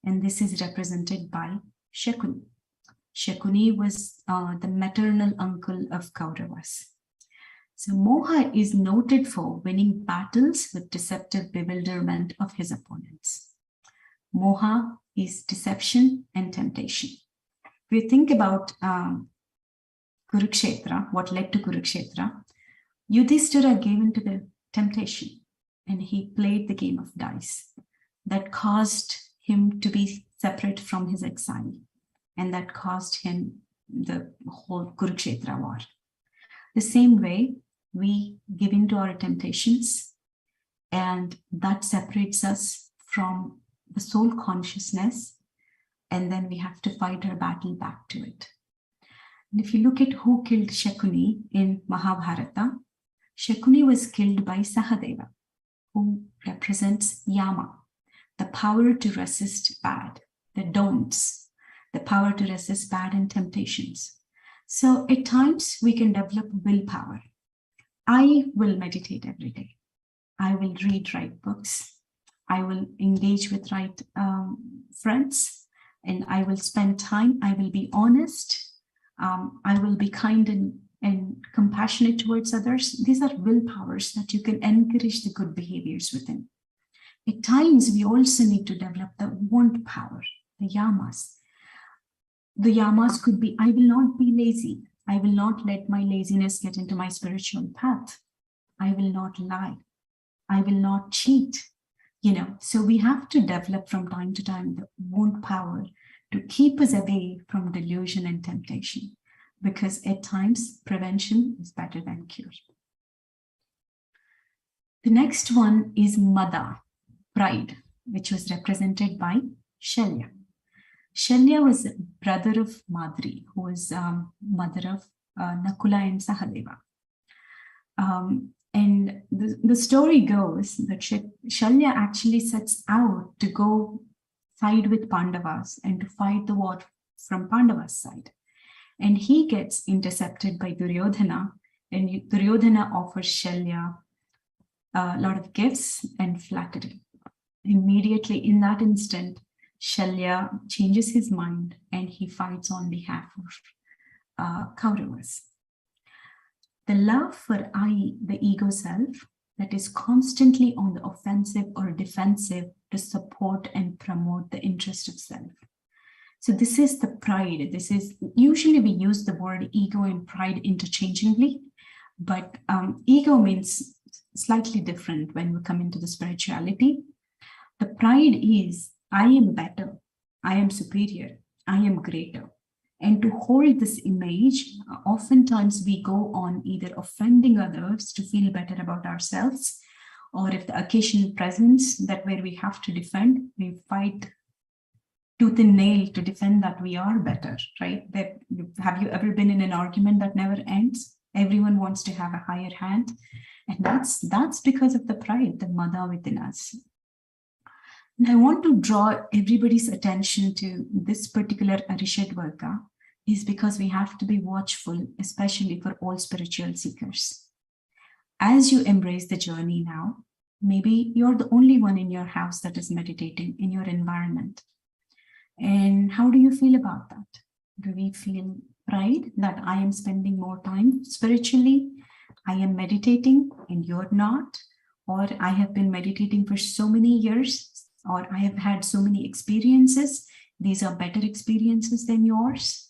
And this is represented by Shakuni. Shakuni was the maternal uncle of Kauravas. So Moha is noted for winning battles with deceptive bewilderment of his opponents. Moha is deception and temptation. If you think about Kurukshetra, what led to Kurukshetra, Yudhishthira gave into the temptation and he played the game of dice that caused him to be separate from his exile, and that caused him the whole Kurukshetra war. The same way, we give in to our temptations, and that separates us from the soul consciousness, and then we have to fight our battle back to it. And if you look at who killed Shakuni in Mahabharata, Shakuni was killed by Sahadeva, who represents Yama, the power to resist bad, the don'ts, the power to resist bad and temptations. So at times we can develop willpower. I will meditate every day. I will read right books. I will engage with right friends, and I will spend time. I will be honest. I will be kind and and compassionate towards others. These are willpowers that you can encourage the good behaviors within. At times, we also need to develop the want power, the yamas. The yamas could be, I will not be lazy. I will not let my laziness get into my spiritual path. I will not lie. I will not cheat. So we have to develop from time to time the want power to keep us away from delusion and temptation, because at times prevention is better than cure. The next one is Mada, pride, which was represented by Shalya. Shalya was a brother of Madri, who was mother of Nakula and Sahadeva. And the story goes that Shalya actually sets out to go side with Pandavas and to fight the war from Pandavas' side. And he gets intercepted by Duryodhana, and Duryodhana offers Shalya a lot of gifts and flattery. Immediately in that instant, Shalya changes his mind and he fights on behalf of Kauravas. The love for I, the ego self, that is constantly on the offensive or defensive to support and promote the interest of self. So this is the pride. This is, usually we use the word ego and pride interchangeably, but ego means slightly different when we come into the spirituality. The pride is, I am better, I am superior, I am greater. And to hold this image, oftentimes we go on either offending others to feel better about ourselves, or if the occasion presents that where we have to defend, we fight tooth and nail to defend that we are better, right? Have you ever been in an argument that never ends? Everyone wants to have a higher hand. And that's because of the pride, the mada within us. And I want to draw everybody's attention to this particular Arishadvarga, is because we have to be watchful, especially for all spiritual seekers. As you embrace the journey now, maybe you're the only one in your house that is meditating in your environment. And how do you feel about that? Do we feel pride that I am spending more time spiritually? I am meditating and you're not? Or I have been meditating for so many years, or I have had so many experiences. These are better experiences than yours.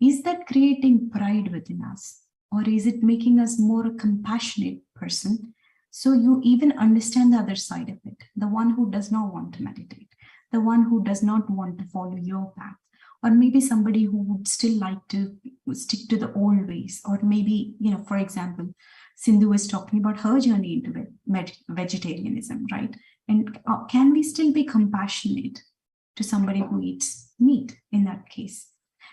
Is that creating pride within us? Or is it making us more a compassionate person? So you even understand the other side of it, the one who does not want to meditate, the one who does not want to follow your path, or maybe somebody who would still like to stick to the old ways, or maybe, for example, Sindhu was talking about her journey into vegetarianism, right? And can we still be compassionate to somebody who eats meat in that case?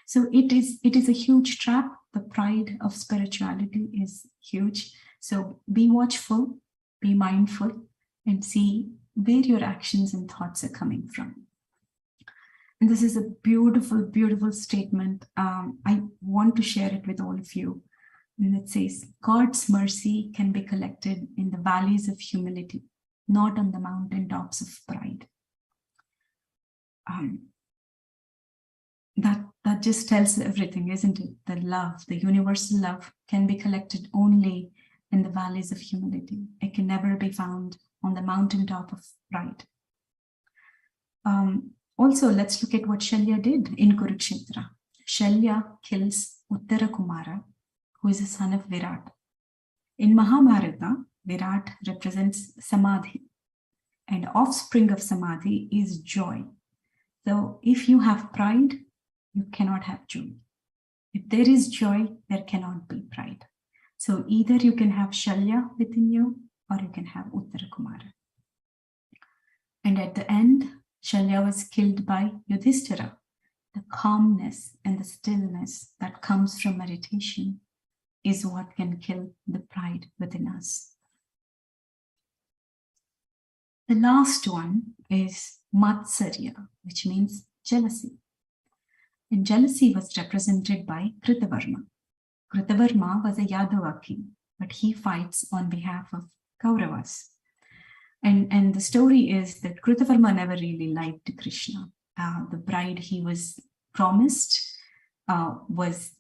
So it is a huge trap. The pride of spirituality is huge. So be watchful, be mindful, and see where your actions and thoughts are coming from. And this is a beautiful, beautiful statement. I want to share it with all of you. And it says, God's mercy can be collected in the valleys of humility, not on the mountaintops of pride. That just tells everything, isn't it? The love, the universal love, can be collected only in the valleys of humility. It can never be found on the mountaintop of pride. Also, let's look at what Shalya did in Kurukshetra. Shalya kills Uttara Kumara, who is a son of Virat. In Mahabharata, Virat represents Samadhi, and offspring of Samadhi is joy. So if you have pride, you cannot have joy. If there is joy, there cannot be pride. So either you can have Shalya within you, or you can have Uttara Kumara. And at the end, Shalya was killed by Yudhishthira. The calmness and the stillness that comes from meditation is what can kill the pride within us. The last one is Matsarya, which means jealousy. And jealousy was represented by Kritavarma. Kritavarma was a Yadava king, but he fights on behalf of Kauravas. And the story is that Kritavarma never really liked Krishna. The bride he was promised was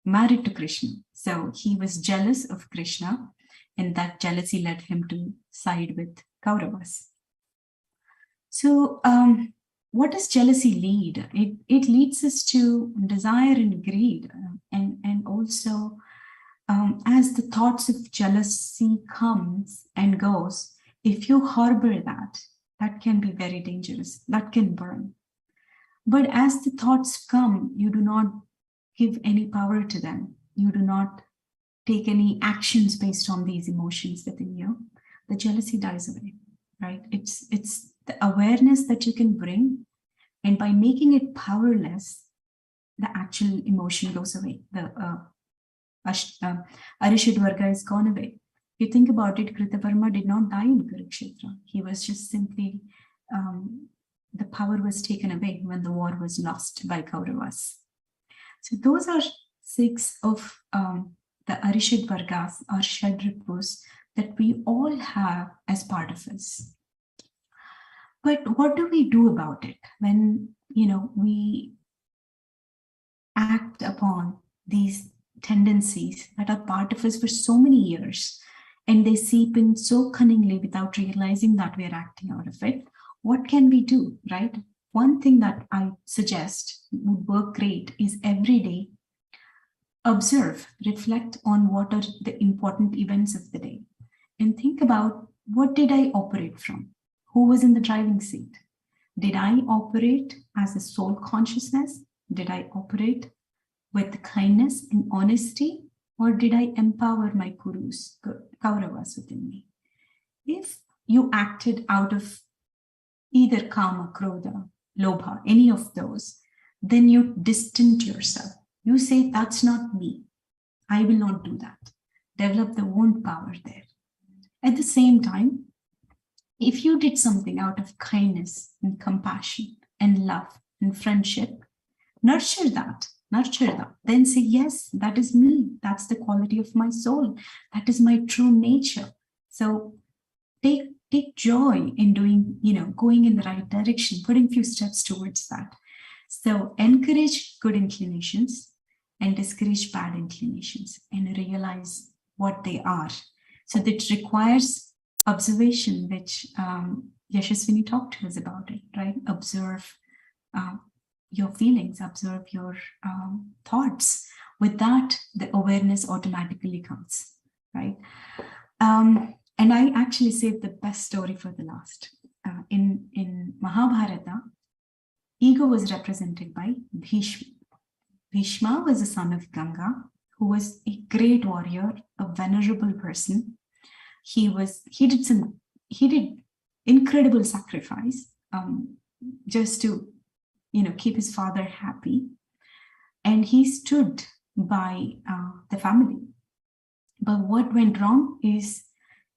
married to Krishna. So he was jealous of Krishna, and that jealousy led him to side with Kauravas. So what does jealousy lead? It leads us to desire and greed, and also as the thoughts of jealousy comes and goes, if you harbor that can be very dangerous. That can burn. But as the thoughts come, you do not give any power to them. You do not take any actions based on these emotions within you. The jealousy dies away, right? It's the awareness that you can bring, and by making it powerless, the actual emotion goes away. The Arishadvargas is gone away. If you think about it, Kritavarma did not die in Kurukshetra. He was just simply, the power was taken away when the war was lost by Kauravas. So those are 6 of the Arishadvargas or Shadripus that we all have as part of us. But what do we do about it when, we act upon these tendencies that are part of us for so many years, and they seep in so cunningly without realizing that we are acting out of it? What can we do, right? One thing that I suggest would work great is every day observe, reflect on what are the important events of the day, and think about, what did I operate from? Who was in the driving seat? Did I operate as a soul consciousness? Did I operate with kindness and honesty? Or did I empower my Kurus, Kauravas within me? If you acted out of either Kama, Krodha, Lobha, any of those, then you distance yourself. You say, that's not me. I will not do that. Develop the own power there. At the same time, if you did something out of kindness and compassion and love and friendship, nurture that. Then say, yes, that is me. That's the quality of my soul. That is my true nature. So take joy in doing, going in the right direction, putting few steps towards that. So encourage good inclinations and discourage bad inclinations, and realize what they are. So that requires observation, which Yashaswini talked to us about it, right? Observe your feelings, observe your thoughts. With that, the awareness automatically comes, right? And I actually saved the best story for the last. In Mahabharata, ego was represented by Bhishma. Bhishma was the son of Ganga, who was a great warrior, a venerable person. He did incredible sacrifice just to keep his father happy, and he stood by the family. But what went wrong is,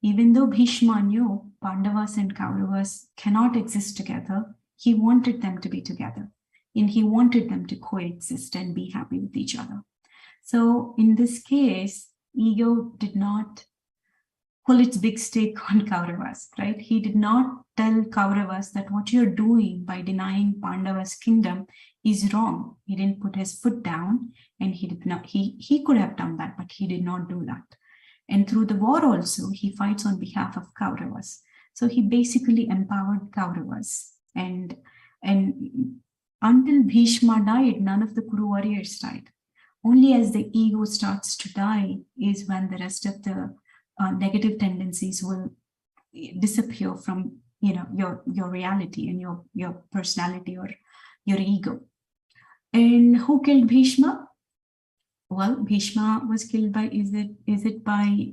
even though Bhishma knew Pandavas and Kauravas cannot exist together, he wanted them to be together, and he wanted them to coexist and be happy with each other. So in this case, ego did not pull its big stake on Kauravas, right? He did not tell Kauravas that what you're doing by denying Pandava's kingdom is wrong. He didn't put his foot down, and he did not. He could have done that, but he did not do that. And through the war also, he fights on behalf of Kauravas. So he basically empowered Kauravas. And until Bhishma died, none of the Kuru warriors died. Only as the ego starts to die is when the rest of the negative tendencies will disappear from your reality and your personality or your ego. And who killed Bhishma? Well, Bhishma was killed by, is it by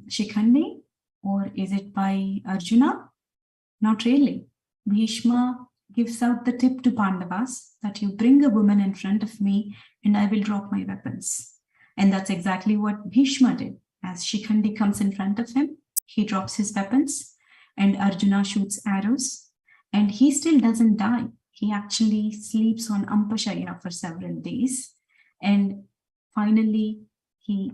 Shikhandi, or is it by Arjuna? Not really. Bhishma gives out the tip to Pandavas that you bring a woman in front of me and I will drop my weapons. And that's exactly what Bhishma did. As Shikhandi comes in front of him, he drops his weapons and Arjuna shoots arrows, and he still doesn't die. He actually sleeps on Ampashaya for several days, and finally he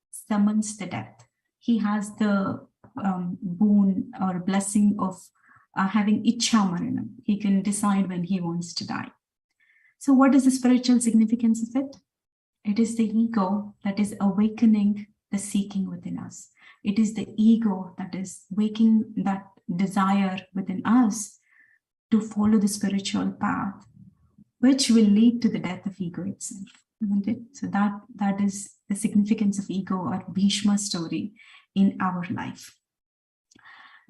summons the death. He has the boon or blessing of having Ichha Maranam. He can decide when he wants to die. So what is the spiritual significance of it? It is the ego that is awakening the seeking within us. It is the ego that is waking that desire within us to follow the spiritual path, which will lead to the death of ego itself, isn't it? So that is the significance of ego, or Bhishma story in our life.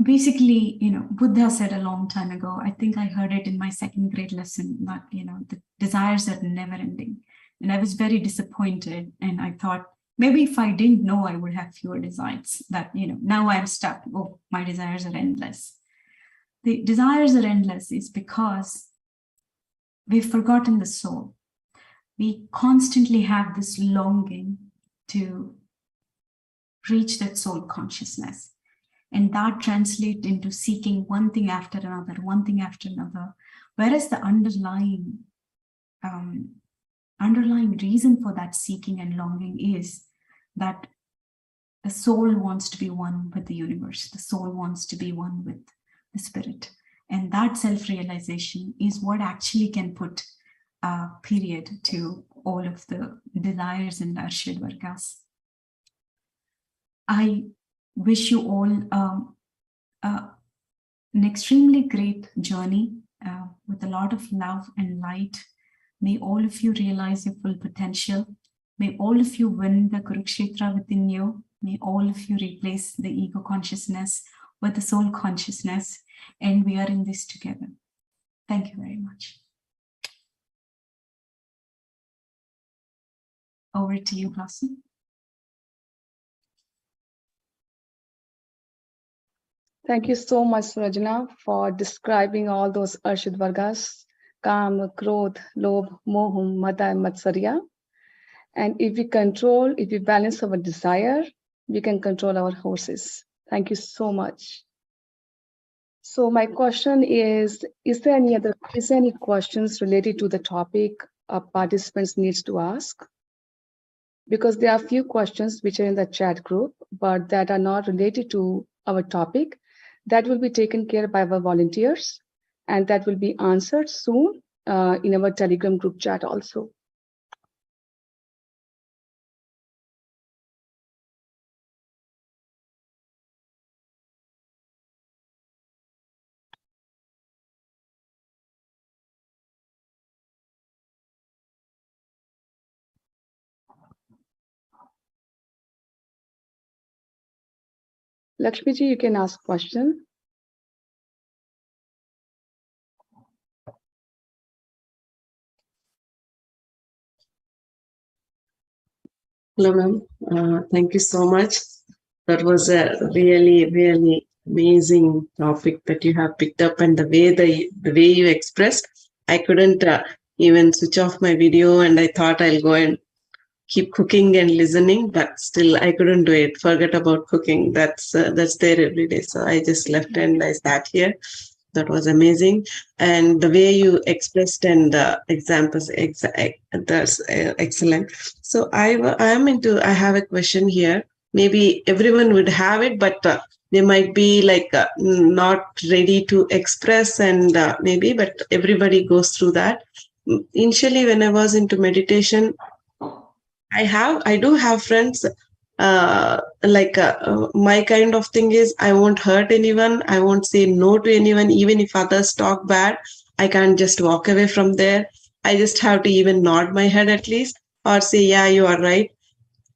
Basically, Buddha said a long time ago, I think I heard it in my second grade lesson, that, the desires are never ending. And I was very disappointed. And I thought, maybe if I didn't know, I would have fewer desires. That, now I'm stuck. Oh, my desires are endless. The desires are endless is because we've forgotten the soul. We constantly have this longing to reach that soul consciousness. And that translates into seeking one thing after another, one thing after another. Whereas the underlying reason for that seeking and longing is that the soul wants to be one with the universe. The soul wants to be one with the spirit. And that self-realization is what actually can put a period to all of the desires and Arishadvargas. I wish you all an extremely great journey with a lot of love and light. May all of you realize your full potential. May all of you win the Kurukshetra within you. May all of you replace the ego consciousness with the soul consciousness. And we are in this together. Thank you very much. Over to you, Blossom. Thank you so much, Rajana, for describing all those Arishadvargas, Kam, Krodh, Lobh, Mohum, Mada, and Matsarya. And if we balance our desire, we can control our horses. Thank you so much. So my question is there any questions related to the topic participants needs to ask? Because there are a few questions which are in the chat group, but that are not related to our topic. That will be taken care by our volunteers, and that will be answered soon in our Telegram group chat also. Lakshmiji, you can ask question. Hello, ma'am. Thank you so much. That was a really, really amazing topic that you have picked up, and the way you expressed, I couldn't even switch off my video, and I thought I'll go and keep cooking and listening, but still I couldn't do it. Forget about cooking. That's there every day. So I just left and I sat here. That was amazing. And the way you expressed and examples, that's excellent. So I have a question here. Maybe everyone would have it, but they might be like not ready to express, and but everybody goes through that. Initially, when I was into meditation, I do have friends, my kind of thing is I won't hurt anyone. I won't say no to anyone. Even if others talk bad, I can't just walk away from there. I just have to even nod my head at least, or say, yeah, you are right.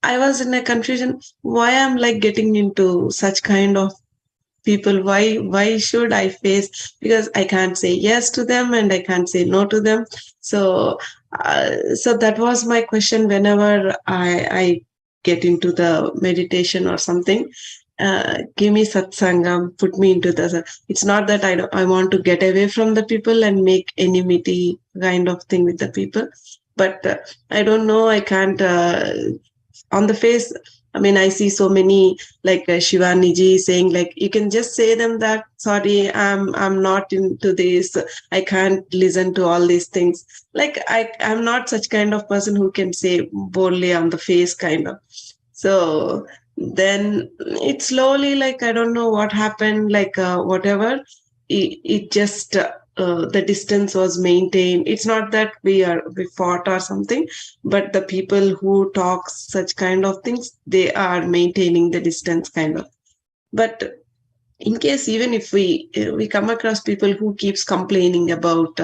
I was in a confusion. Why I'm like getting into such kind of people? Why should I face? Because I can't say yes to them and I can't say no to them. So that was my question. Whenever I get into the meditation or something, give me satsangam, put me into the. It's not that I want to get away from the people and make enmity kind of thing with the people, but I don't know. I can't on the face. I mean, I see so many like Shivani ji saying like, you can just say them that, sorry, I'm not into this. I can't listen to all these things. Like I'm not such kind of person who can say boldly on the face kind of. So then it slowly, like, I don't know what happened, like whatever, it just the distance was maintained. It's not that we fought or something, but the people who talk such kind of things, they are maintaining the distance kind of. But in case, even if we come across people who keeps complaining about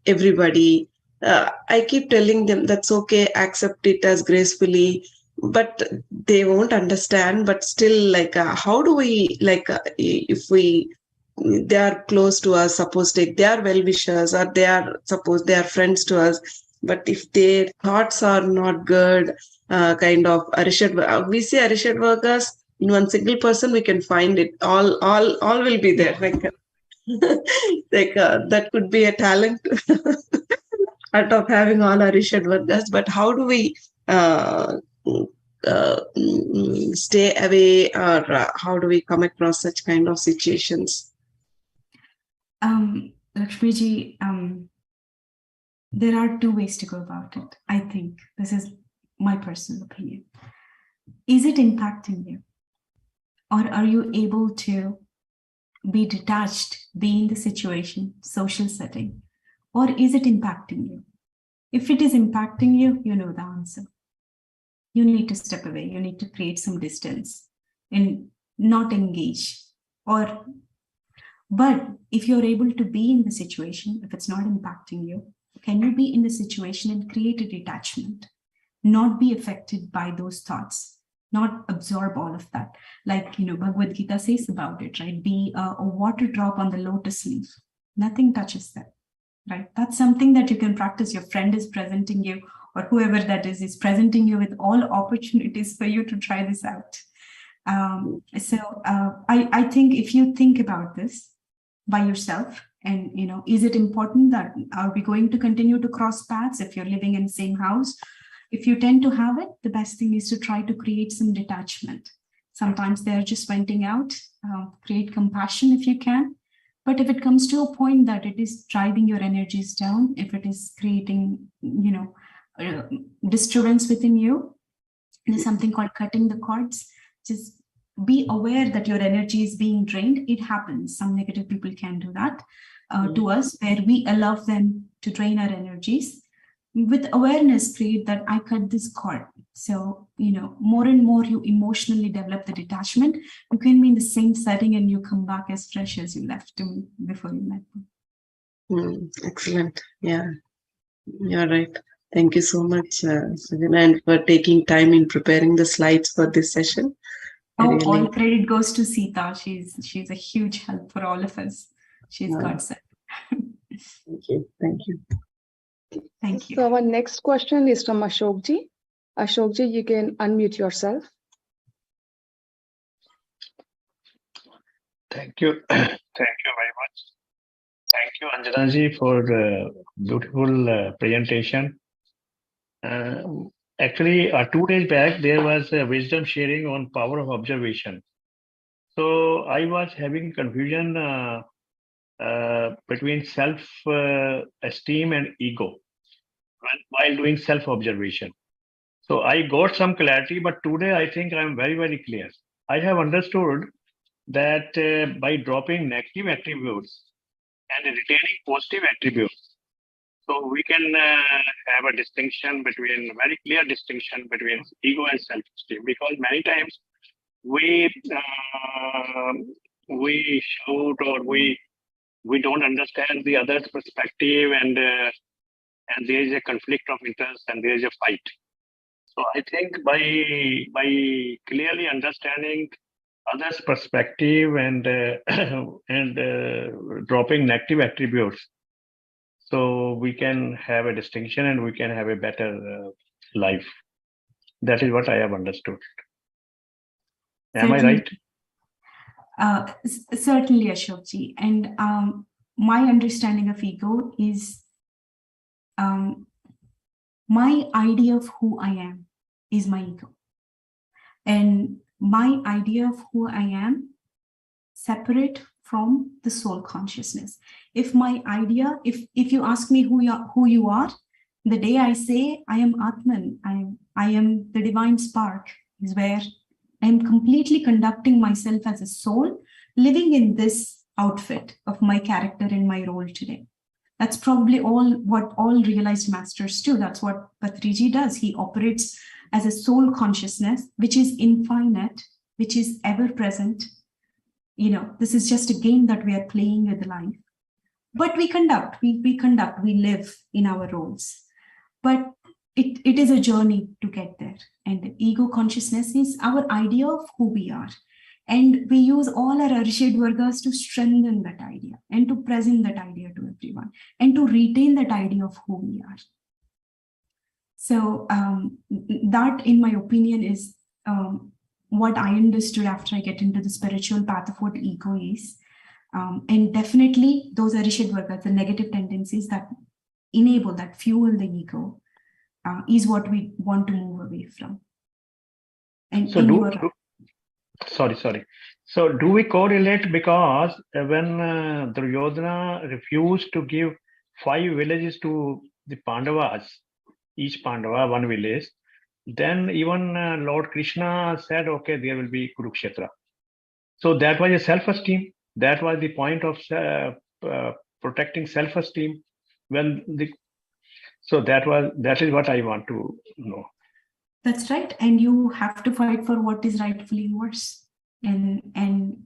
everybody, I keep telling them that's okay, accept it as gracefully, but they won't understand. But still, like, how do we, like, if they are close to us, suppose they are well wishers, or suppose they are friends to us, but if their thoughts are not good, kind of we see Arishadvargas in one single person, we can find it all will be there, like like that could be a talent out of having all Arishadvargas. But how do we stay away, or how do we come across such kind of situations? Lakshmiji, there are two ways to go about it. I think this is my personal opinion. Is it impacting you? Or are you able to be detached, be in the situation, social setting? Or is it impacting you? If it is impacting you, you know the answer. You need to step away. You need to create some distance and not engage. But if you're able to be in the situation, if it's not impacting you, can you be in the situation and create a detachment? Not be affected by those thoughts, not absorb all of that. Like, Bhagavad Gita says about it, right? Be a water drop on the lotus leaf. Nothing touches that, right? That's something that you can practice. Your friend is presenting you, or whoever that is presenting you with all opportunities for you to try this out. I think if you think about this by yourself, and is it important that are we going to continue to cross paths if you're living in the same house? If you tend to have it, the best thing is to try to create some detachment. Sometimes they're just venting out, create compassion if you can. But if it comes to a point that it is driving your energies down, if it is creating, disturbance within you, there's something called cutting the cords. Just be aware that your energy is being drained. It happens. Some negative people can do that to us, where we allow them to drain our energies. With awareness, create that I cut this cord. So, more and more you emotionally develop the detachment. You can be in the same setting and you come back as fresh as you left before you met them. Excellent. Yeah, you're right. Thank you so much, Sagar, and for taking time in preparing the slides for this session. All credit goes to Sita. She's a huge help for all of us. She's godsend. Thank you. Thank you. Thank you. So our next question is from Ashokji. Ashokji, you can unmute yourself. Thank you. Thank you very much. Thank you, Anjana ji, for beautiful presentation. Actually, 2 days back, there was a wisdom sharing on power of observation. So I was having confusion between self-esteem and ego while doing self-observation. So I got some clarity, but today I think I'm very, very clear. I have understood that by dropping negative attributes and retaining positive attributes, so we can have a distinction between, very clear distinction between ego and self-esteem, because many times we shout, or we don't understand the other's perspective, and there is a conflict of interest and there is a fight. So I think by clearly understanding others' perspective and dropping negative attributes, so we can have a distinction and we can have a better life. That is what I have understood. Am I right? Certainly, Ashokji. And my understanding of ego is my idea of who I am is my ego. And my idea of who I am separate from the soul consciousness. If my idea, if you ask me who you are, the day I say I am Atman, I am the divine spark, is where I am completely conducting myself as a soul, living in this outfit of my character and my role today. That's probably what all realized masters do. That's what Patriji does. He operates as a soul consciousness, which is infinite, which is ever present. This is just a game that we are playing with life. But we live in our roles. But it is a journey to get there. And the ego consciousness is our idea of who we are. And we use all our Arishadvargas to strengthen that idea and to present that idea to everyone and to retain that idea of who we are. So that, in my opinion, is what I understood after I get into the spiritual path of what ego is. And definitely those Arishadvargas, the negative tendencies that enable, that fuel the ego, is what we want to move away from. And so sorry. So do we correlate, because when Duryodhana refused to give 5 villages to the Pandavas, each Pandava 1 village, then even Lord Krishna said, okay, there will be Kurukshetra. So that was a self-esteem. That was the point of protecting self-esteem. So that is what I want to know. That's right. And you have to fight for what is rightfully yours. And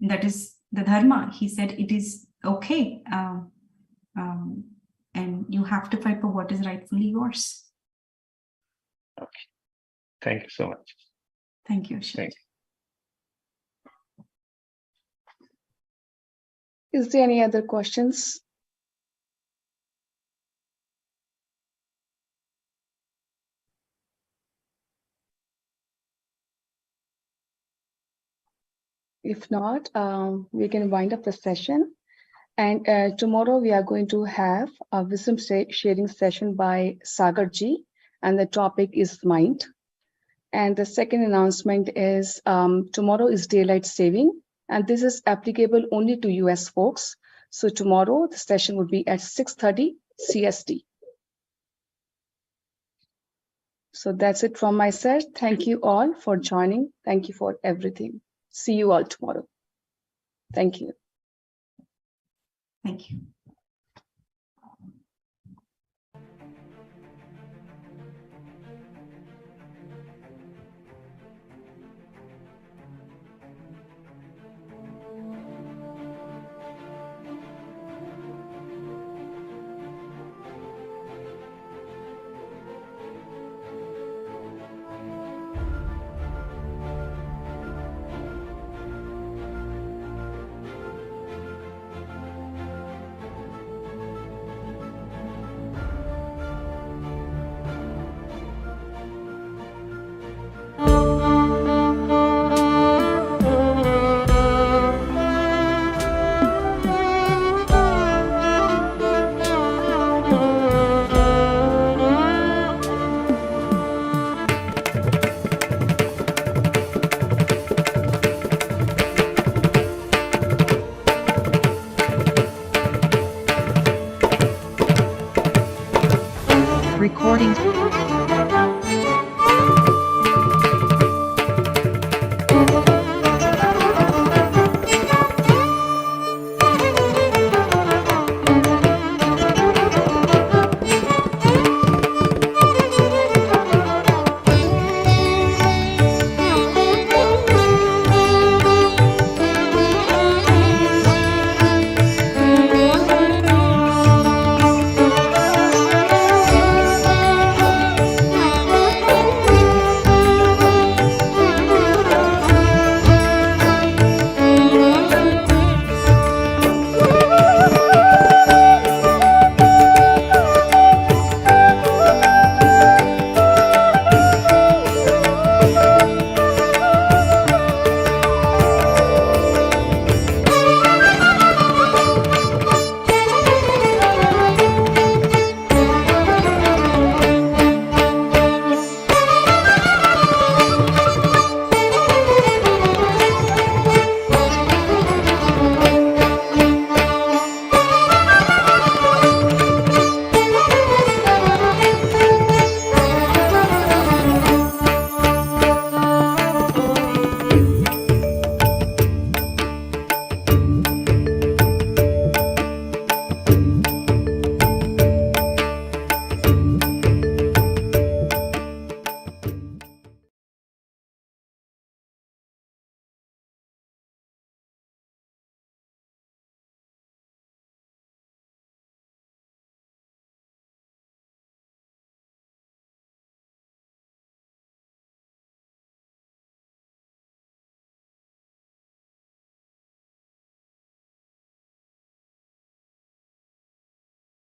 that is the dharma. He said it is okay. And you have to fight for what is rightfully yours. Okay. Thank you so much. Thank you. Thank you. Is there any other questions? If not, we can wind up the session. And tomorrow we are going to have a wisdom sharing session by Sagar ji, and the topic is mind. And the second announcement is tomorrow is daylight saving, and this is applicable only to US folks. So tomorrow the session would be at 6:30 CST. So that's it from my side. Thank you all for joining. Thank you for everything. See you all tomorrow. Thank you. Thank you.